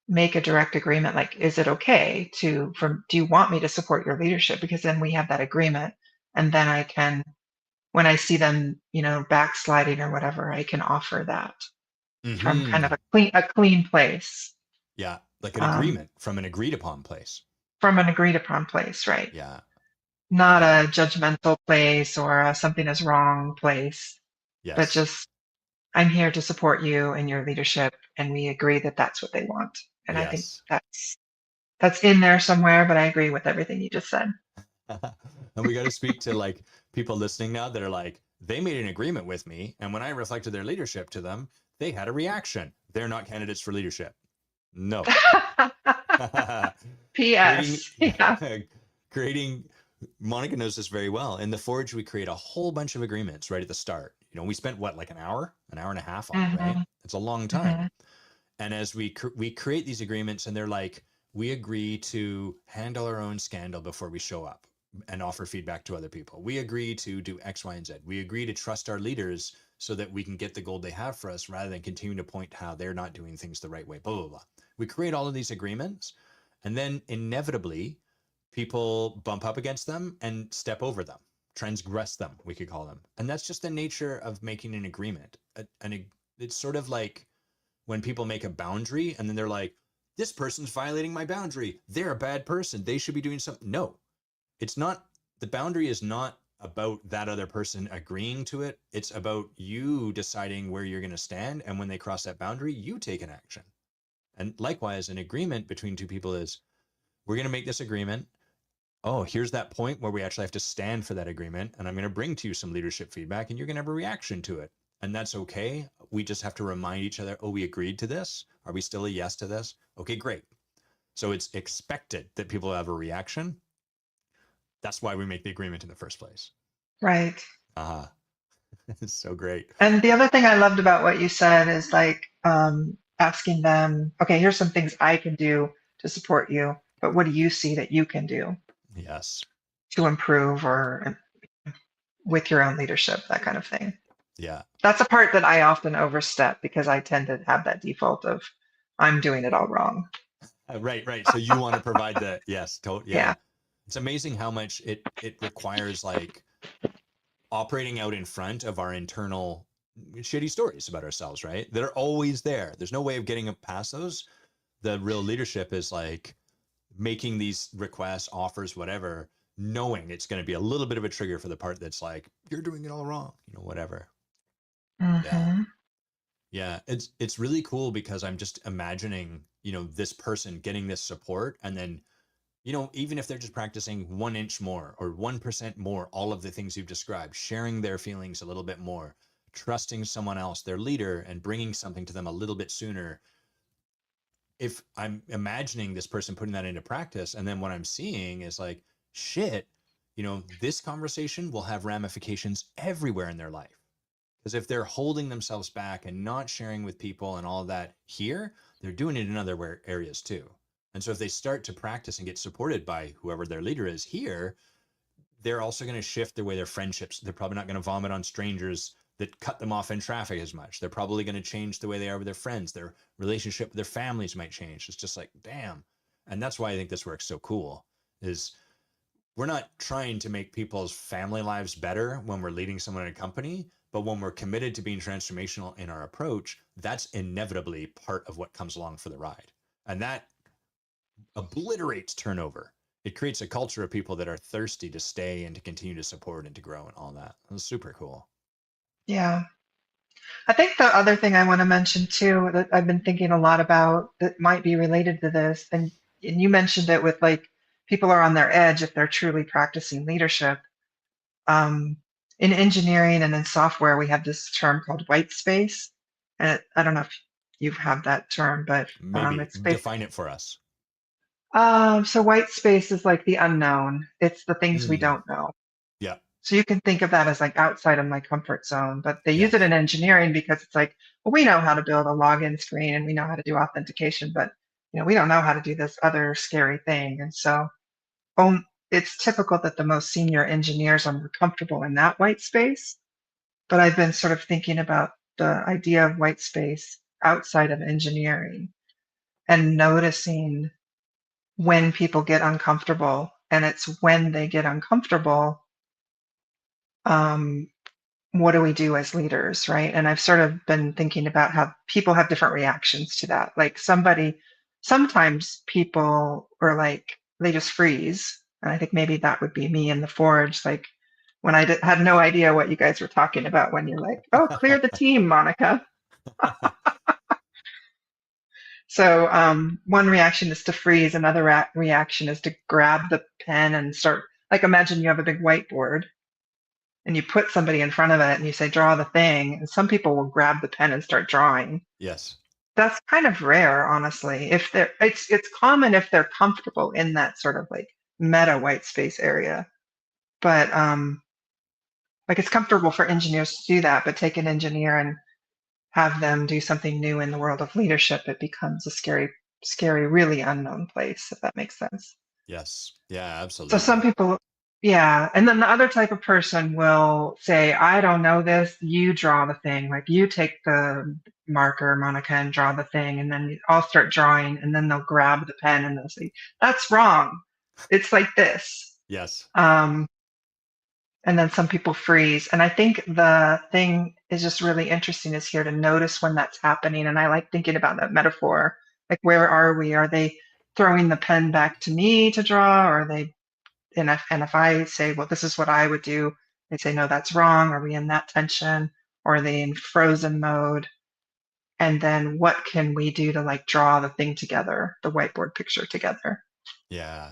Speaker 2: make a direct agreement. Like, is it okay do you want me to support your leadership? Because then we have that agreement. And then I can, when I see them, backsliding or whatever, I can offer that from kind of a clean place.
Speaker 1: Yeah, like an
Speaker 2: Um,
Speaker 1: agreement from an agreed upon place.
Speaker 2: from an agreed upon place, right?
Speaker 1: Yeah,
Speaker 2: Not
Speaker 1: yeah,
Speaker 2: a judgmental place or a something is wrong place, but
Speaker 1: yes,
Speaker 2: just I'm here to support you and your leadership, and we agree that that's what they want. And I think
Speaker 1: yes.
Speaker 2: that's in there somewhere, but I agree with everything you just said.
Speaker 1: And we got to speak to like people listening now that are like, They made an agreement with me, and when I reflected their leadership to them, they had a reaction. They're not candidates for leadership. No. creating
Speaker 2: P.S. Yeah.
Speaker 1: creating Monica knows this very well. In the Forge, we create a whole bunch of agreements right at the start. We spent what, like an hour and a half on it, right?
Speaker 2: Hmm.
Speaker 1: It's a long time.
Speaker 2: Hmm.
Speaker 1: And as we create these agreements, and they're like, we agree to handle our own scandal before we show up and offer feedback to other people. We agree to do X, Y, and Z. We agree to trust our leaders so that we can get the gold they have for us rather than continue to point how they're not doing things the right way, blah, blah, blah. We create all of these agreements, and then inevitably people bump up against them and step over them, transgress them, we could call them. And that's just the nature of making an agreement. And it's sort of like when people make a boundary and then they're like, this person's violating my boundary. They're a bad person. They should be doing something. No, it's not. The boundary is not about that other person agreeing to it. It's about you deciding where you're going to stand. And when they cross that boundary, you take an action. And likewise, an agreement between two people is, we're going to make this agreement. Oh, here's that point where we actually have to stand for that agreement. And I'm going to bring to you some leadership feedback, and you're going to have a reaction to it. And that's okay. We just have to remind each other, oh, we agreed to this. Are we still a yes to this? Okay, great. So it's expected that people have a reaction. That's why we make the agreement in the first place.
Speaker 2: Right.
Speaker 1: It's so great.
Speaker 2: And the other thing I loved about what you said is like asking them, okay, here's some things I can do to support you, but what do you see that you can do
Speaker 1: Yes.
Speaker 2: to improve or with your own leadership, that kind of thing.
Speaker 1: Yeah.
Speaker 2: That's a part that I often overstep because I tend to have that default of I'm doing it all wrong.
Speaker 1: Right. So you want to provide the, yes,
Speaker 2: Yeah.
Speaker 1: It's amazing how much it requires, like, operating out in front of our internal shitty stories about ourselves, right? That are always there. There's no way of getting past those. The real leadership is like making these requests, offers, whatever, knowing it's going to be a little bit of a trigger for the part that's like, you're doing it all wrong, whatever. Yeah.
Speaker 2: Mm-hmm.
Speaker 1: Yeah. It's really cool because I'm just imagining, this person getting this support, and then, even if they're just practicing 1 inch more or 1% more, all of the things you've described, sharing their feelings a little bit more, trusting someone else, their leader, and bringing something to them a little bit sooner. If I'm imagining this person putting that into practice, and then what I'm seeing is like, shit, this conversation will have ramifications everywhere in their life. Because if they're holding themselves back and not sharing with people and all of that here, they're doing it in other areas too. And so if they start to practice and get supported by whoever their leader is here, they're also going to shift the way their friendships. They're probably not going to vomit on strangers that cut them off in traffic as much. They're probably going to change the way they are with their friends. Their relationship with their families might change. It's just like, damn. And that's why I think this work's so cool, is we're not trying to make people's family lives better when we're leading someone in a company, but when we're committed to being transformational in our approach, that's inevitably part of what comes along for the ride. And that obliterates turnover. It creates a culture of people that are thirsty to stay and to continue to support and to grow and all that. It's super cool.
Speaker 2: Yeah. I think the other thing I want to mention too that I've been thinking a lot about that might be related to this, and you mentioned it with like people are on their edge if they're truly practicing leadership. Um, in engineering and in software, we have this term called white space. And I don't know if you have that term, but
Speaker 1: Maybe
Speaker 2: it's based.
Speaker 1: define it for us.
Speaker 2: So white space is like the unknown. It's the things we don't know.
Speaker 1: Yeah.
Speaker 2: So you can think of that as like outside of my comfort zone, but they use it
Speaker 1: Yes.
Speaker 2: in engineering because it's like, well, we know how to build a login screen and we know how to do authentication, but we don't know how to do this other scary thing. And so it's typical that the most senior engineers are more comfortable in that white space. But I've been sort of thinking about the idea of white space outside of engineering and noticing when people get uncomfortable. And it's when they get uncomfortable, um, what do we do as leaders, right? And I've sort of been thinking about how people have different reactions to that. Like sometimes people are like, they just freeze. And I think maybe that would be me in the forge. Like when I had no idea what you guys were talking about when you're like, oh, clear the team, Monica. So one reaction is to freeze. Another reaction is to grab the pen and start, like imagine you have a big whiteboard and you put somebody in front of it and you say, draw the thing, and some people will grab the pen and start drawing.
Speaker 1: Yes.
Speaker 2: That's kind of rare, honestly. If they're, it's common if they're comfortable in that sort of like meta white space area. But like it's comfortable for engineers to do that, but take an engineer and have them do something new in the world of leadership, it becomes a scary, really unknown place, if that makes sense.
Speaker 1: Yes. Yeah,
Speaker 2: So some
Speaker 1: absolutely.
Speaker 2: people, yeah. And then the other type of person will say, I don't know this, you draw the thing. Like you take the marker, Monica, and draw the thing, and then I'll start drawing, and then they'll grab the pen and they'll say, that's wrong. It's like this.
Speaker 1: Yes.
Speaker 2: And then some people freeze. And I think the thing is just really interesting is here to notice when that's happening. And I like thinking about that metaphor. Like, where are we? Are they throwing the pen back to me to draw? Or are they, and if I say, well, this is what I would do, they say, no, that's wrong. Are we in that tension? Or are they in frozen mode? And then what can we do to like draw the thing together, the whiteboard picture together?
Speaker 1: Yeah.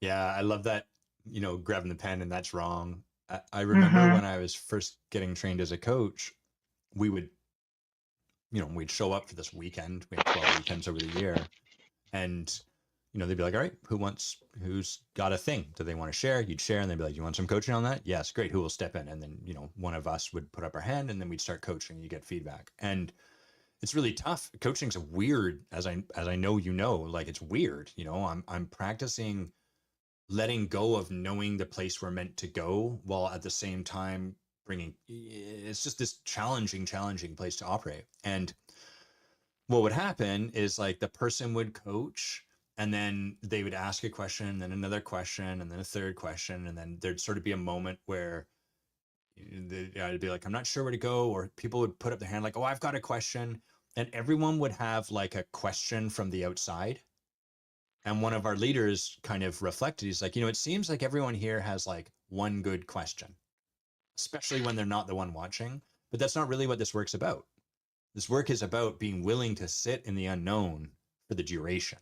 Speaker 1: Yeah. I love that, grabbing the pen and that's wrong. I remember
Speaker 2: Mm-hmm.
Speaker 1: when I was first getting trained as a coach, we would, we'd show up for this weekend. We had 12 weekends over the year. And, they'd be like, all right, who's got a thing? Do they want to share? You'd share. And they'd be like, you want some coaching on that? Yes, great. Who will step in? And then, one of us would put up our hand and then we'd start coaching. You get feedback. And it's really tough. Coaching's weird, as I know, like it's weird. I'm practicing letting go of knowing the place we're meant to go while at the same time it's just this challenging place to operate. And what would happen is like the person would coach and then they would ask a question, and then another question, and then a third question, and then there'd sort of be a moment where I'd be like, I'm not sure where to go, or people would put up their hand like, oh, I've got a question, and everyone would have like a question from the outside. And one of our leaders kind of reflected. He's like, it seems like everyone here has like one good question, especially when they're not the one watching. But that's not really what this work's about. This work is about being willing to sit in the unknown for the duration.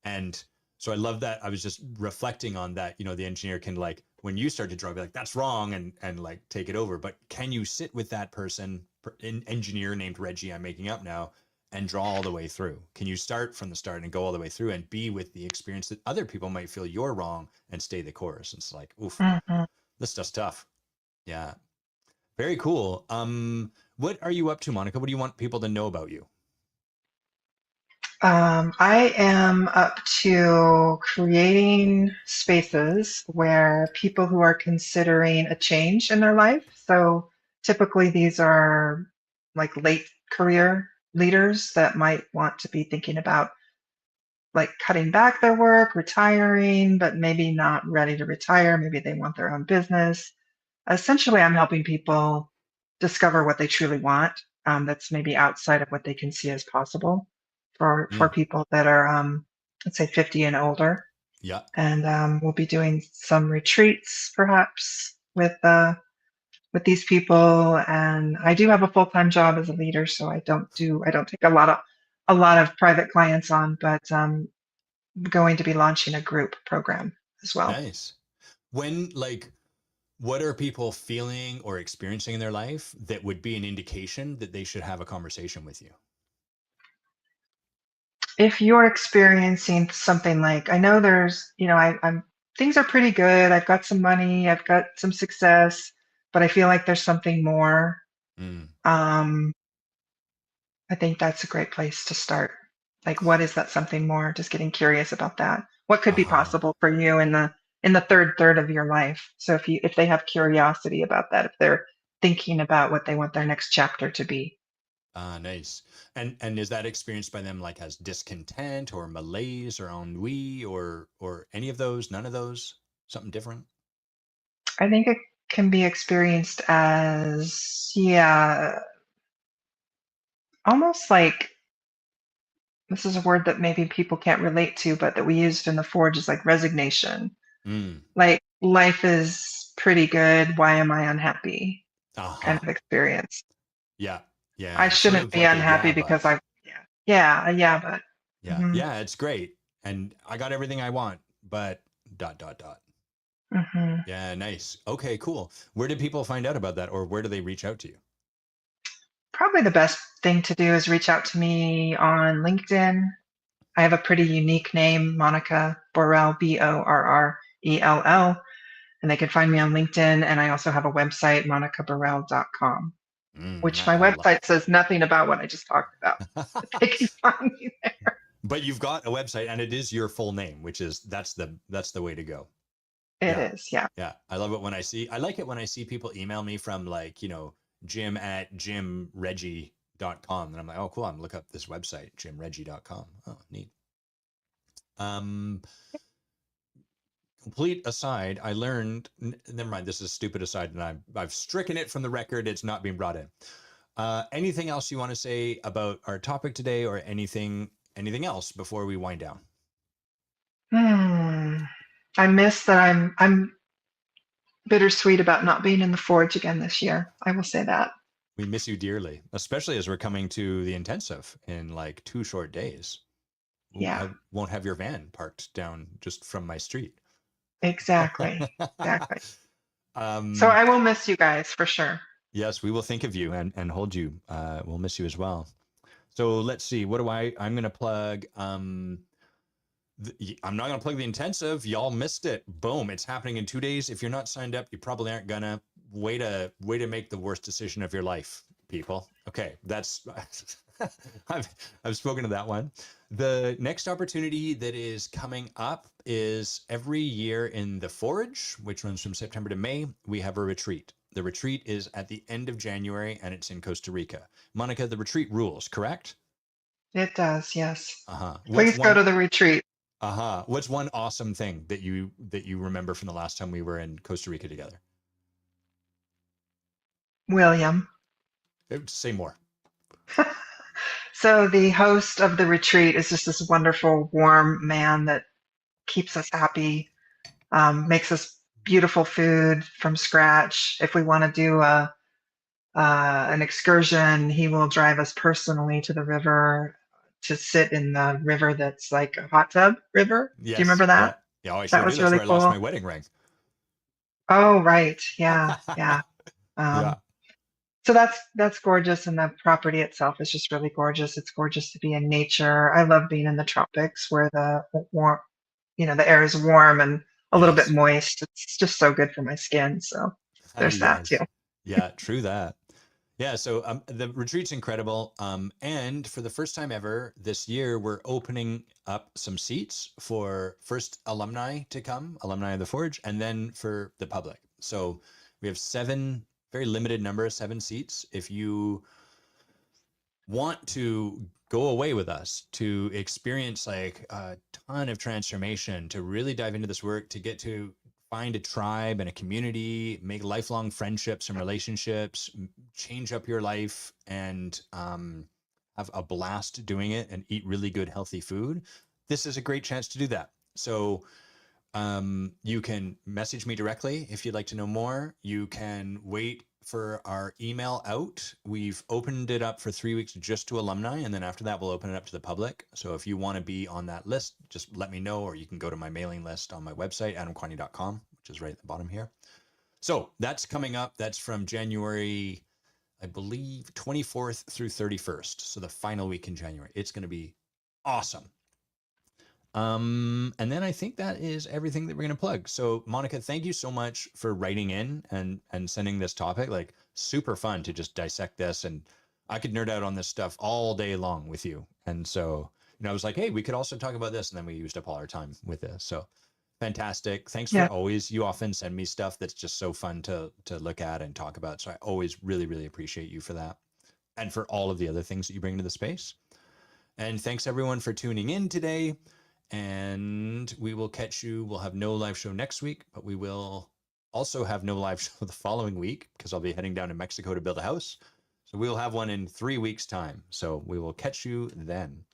Speaker 1: And so I love that. I was just reflecting on that. The engineer can like, when you start to draw, be like, that's wrong, and like take it over. But can you sit with that person, an engineer named Reggie, I'm making up now, and draw all the way through? Can you start from the start and go all the way through and be with the experience that other people might feel you're wrong and stay the course? It's like, oof,
Speaker 2: Mm-hmm.
Speaker 1: this stuff's tough. Yeah. Very cool. What are you up to, Monica? What do you want people to know about you?
Speaker 2: I am up to creating spaces where people who are considering a change in their life. So typically these are like late career leaders that might want to be thinking about like cutting back their work, retiring, but maybe not ready to retire. Maybe they want their own business. Essentially, I'm helping people discover what they truly want. That's maybe outside of what they can see as possible for
Speaker 1: Mm,
Speaker 2: people that are, let's say, 50 and older.
Speaker 1: yeah.
Speaker 2: And we'll be doing some retreats, perhaps, with these people. And I do have a full-time job as a leader, so I don't take a lot of private clients on, but going to be launching a group program as well.
Speaker 1: Nice. When like, what are people feeling or experiencing in their life that would be an indication that they should have a conversation with you?
Speaker 2: If you're experiencing something like, I know there's, I'm things are pretty good. I've got some money, I've got some success, but I feel like there's something more.
Speaker 1: Mm,
Speaker 2: Um, I think that's a great place to start. Like, what is that something more? Just getting curious about that. What could be
Speaker 1: uh-huh.
Speaker 2: possible for you in the third of your life? So if they have curiosity about that, if they're thinking about what they want their next chapter to be.
Speaker 1: Nice. And is that experienced by them like as discontent or malaise or ennui or any of those? None of those? Something different?
Speaker 2: I think it can be experienced as, yeah, almost like this is a word that maybe people can't relate to, but that we used in the Forge is like resignation.
Speaker 1: Mm,
Speaker 2: Like life is pretty good. Why am I unhappy? Kind
Speaker 1: uh-huh.
Speaker 2: of experience.
Speaker 1: Yeah.
Speaker 2: I
Speaker 1: Yeah. Sort
Speaker 2: shouldn't
Speaker 1: of
Speaker 2: be
Speaker 1: like a
Speaker 2: unhappy
Speaker 1: yeah,
Speaker 2: because
Speaker 1: but
Speaker 2: yeah, but
Speaker 1: yeah.
Speaker 2: mhm.
Speaker 1: Yeah, it's great. And I got everything I want, but dot dot dot.
Speaker 2: Hmm.
Speaker 1: Yeah, nice. Okay, cool. Where do people find out about that, or where do they reach out to you?
Speaker 2: Probably the best thing to do is reach out to me on LinkedIn. I have a pretty unique name, Monica Borrell, Borrell, and they can find me on LinkedIn. And I also have a website, monicaborrell.com, which my
Speaker 1: I love.
Speaker 2: website says nothing about what I just talked about. They can find me there.
Speaker 1: But you've got a website, and it is your full name, which is that's the way to go.
Speaker 2: It
Speaker 1: Yeah.
Speaker 2: is, yeah.
Speaker 1: Yeah. I love it when I like it when I see people email me from like, jim@jimreggie.com. And I'm like, oh, cool. I'm look up this website, jimreggie.com. Oh, neat. Um, Complete aside, I learned, never mind, this is a stupid aside, and I've stricken it from the record. It's not being brought in. Anything else you want to say about our topic today, or anything else before we wind down?
Speaker 2: I miss that I'm bittersweet about not being in the forge again this year. I will say that.
Speaker 1: We miss you dearly, especially as we're coming to the intensive in like 2 short days.
Speaker 2: Yeah,
Speaker 1: I won't have your van parked down just from my street.
Speaker 2: exactly. Exactly. So
Speaker 1: um,
Speaker 2: I will miss you guys for sure.
Speaker 1: yes, we will think of you and hold you. We'll miss you as well. So let's see. What do I'm going to plug. I'm not going to plug the intensive. Y'all missed it. Boom. It's happening in 2 days. If you're not signed up, you probably aren't going to. Way to make the worst decision of your life, people. Okay. That's, I've spoken to that one. The next opportunity that is coming up is every year in the Forge, which runs from September to May, we have a retreat. The retreat is at the end of January, and it's in Costa Rica. Monica, the retreat rules, correct?
Speaker 2: It does, yes.
Speaker 1: Uh-huh.
Speaker 2: Please go to the retreat.
Speaker 1: Uh-huh. What's one awesome thing that you remember from the last time we were in Costa Rica together?
Speaker 2: William.
Speaker 1: Say more.
Speaker 2: So the host of the retreat is just this wonderful, warm man that keeps us happy, makes us beautiful food from scratch. If we want to do an excursion, he will drive us personally to the river to sit in the river that's like a hot tub river. Do you
Speaker 1: Yes.
Speaker 2: remember
Speaker 1: Yeah.
Speaker 2: that?
Speaker 1: Yeah, I
Speaker 2: That
Speaker 1: sure do.
Speaker 2: was
Speaker 1: That's
Speaker 2: really
Speaker 1: where I lost
Speaker 2: cool.
Speaker 1: my wedding ring.
Speaker 2: Oh, right. Yeah, yeah.
Speaker 1: Yeah.
Speaker 2: Um, so that's gorgeous, and the property itself is just really gorgeous. It's gorgeous to be in nature. I love being in the tropics where the warm, the air is warm and a little bit
Speaker 1: Yes.
Speaker 2: moist. It's just so good for my skin. So there's that too.
Speaker 1: Yes. Yeah, true that. Yeah, so the retreat's incredible. And for the first time ever this year, we're opening up some seats for first alumni to come, alumni of the Forge, and then for the public. So we have 7, very limited number of 7 seats. If you want to go away with us to experience like a ton of transformation, to really dive into this work, to get to find a tribe and a community, make lifelong friendships and relationships, change up your life, and have a blast doing it and eat really good, healthy food, this is a great chance to do that. So you can message me directly if you'd like to know more. You can wait for our email out. We've opened it up for 3 weeks just to alumni, and then after that, we'll open it up to the public. So if you want to be on that list, just let me know, or you can go to my mailing list on my website, adamquani.com, which is right at the bottom here. So that's coming up. That's from January, I believe, 24th through 31st. So the final week in January. It's going to be awesome. And then I think that is everything that we're going to plug. So Monica, thank you so much for writing in and sending this topic. Like, super fun to just dissect this, and I could nerd out on this stuff all day long with you. And so, I was like, hey, we could also talk about this, and then we used up all our time with this. So fantastic. Thanks for
Speaker 2: Yeah.
Speaker 1: always, you often send me stuff that's just so fun to look at and talk about. So I always really, really appreciate you for that, and for all of the other things that you bring to the space. And thanks everyone for tuning in today. And we will catch you. We'll have no live show next week, but we will also have no live show the following week because I'll be heading down to Mexico to build a house. So we'll have one in 3 weeks' time. So we will catch you then.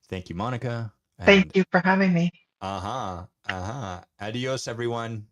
Speaker 1: Thank you, Monica.
Speaker 2: Thank you for having me.
Speaker 1: Adios, everyone.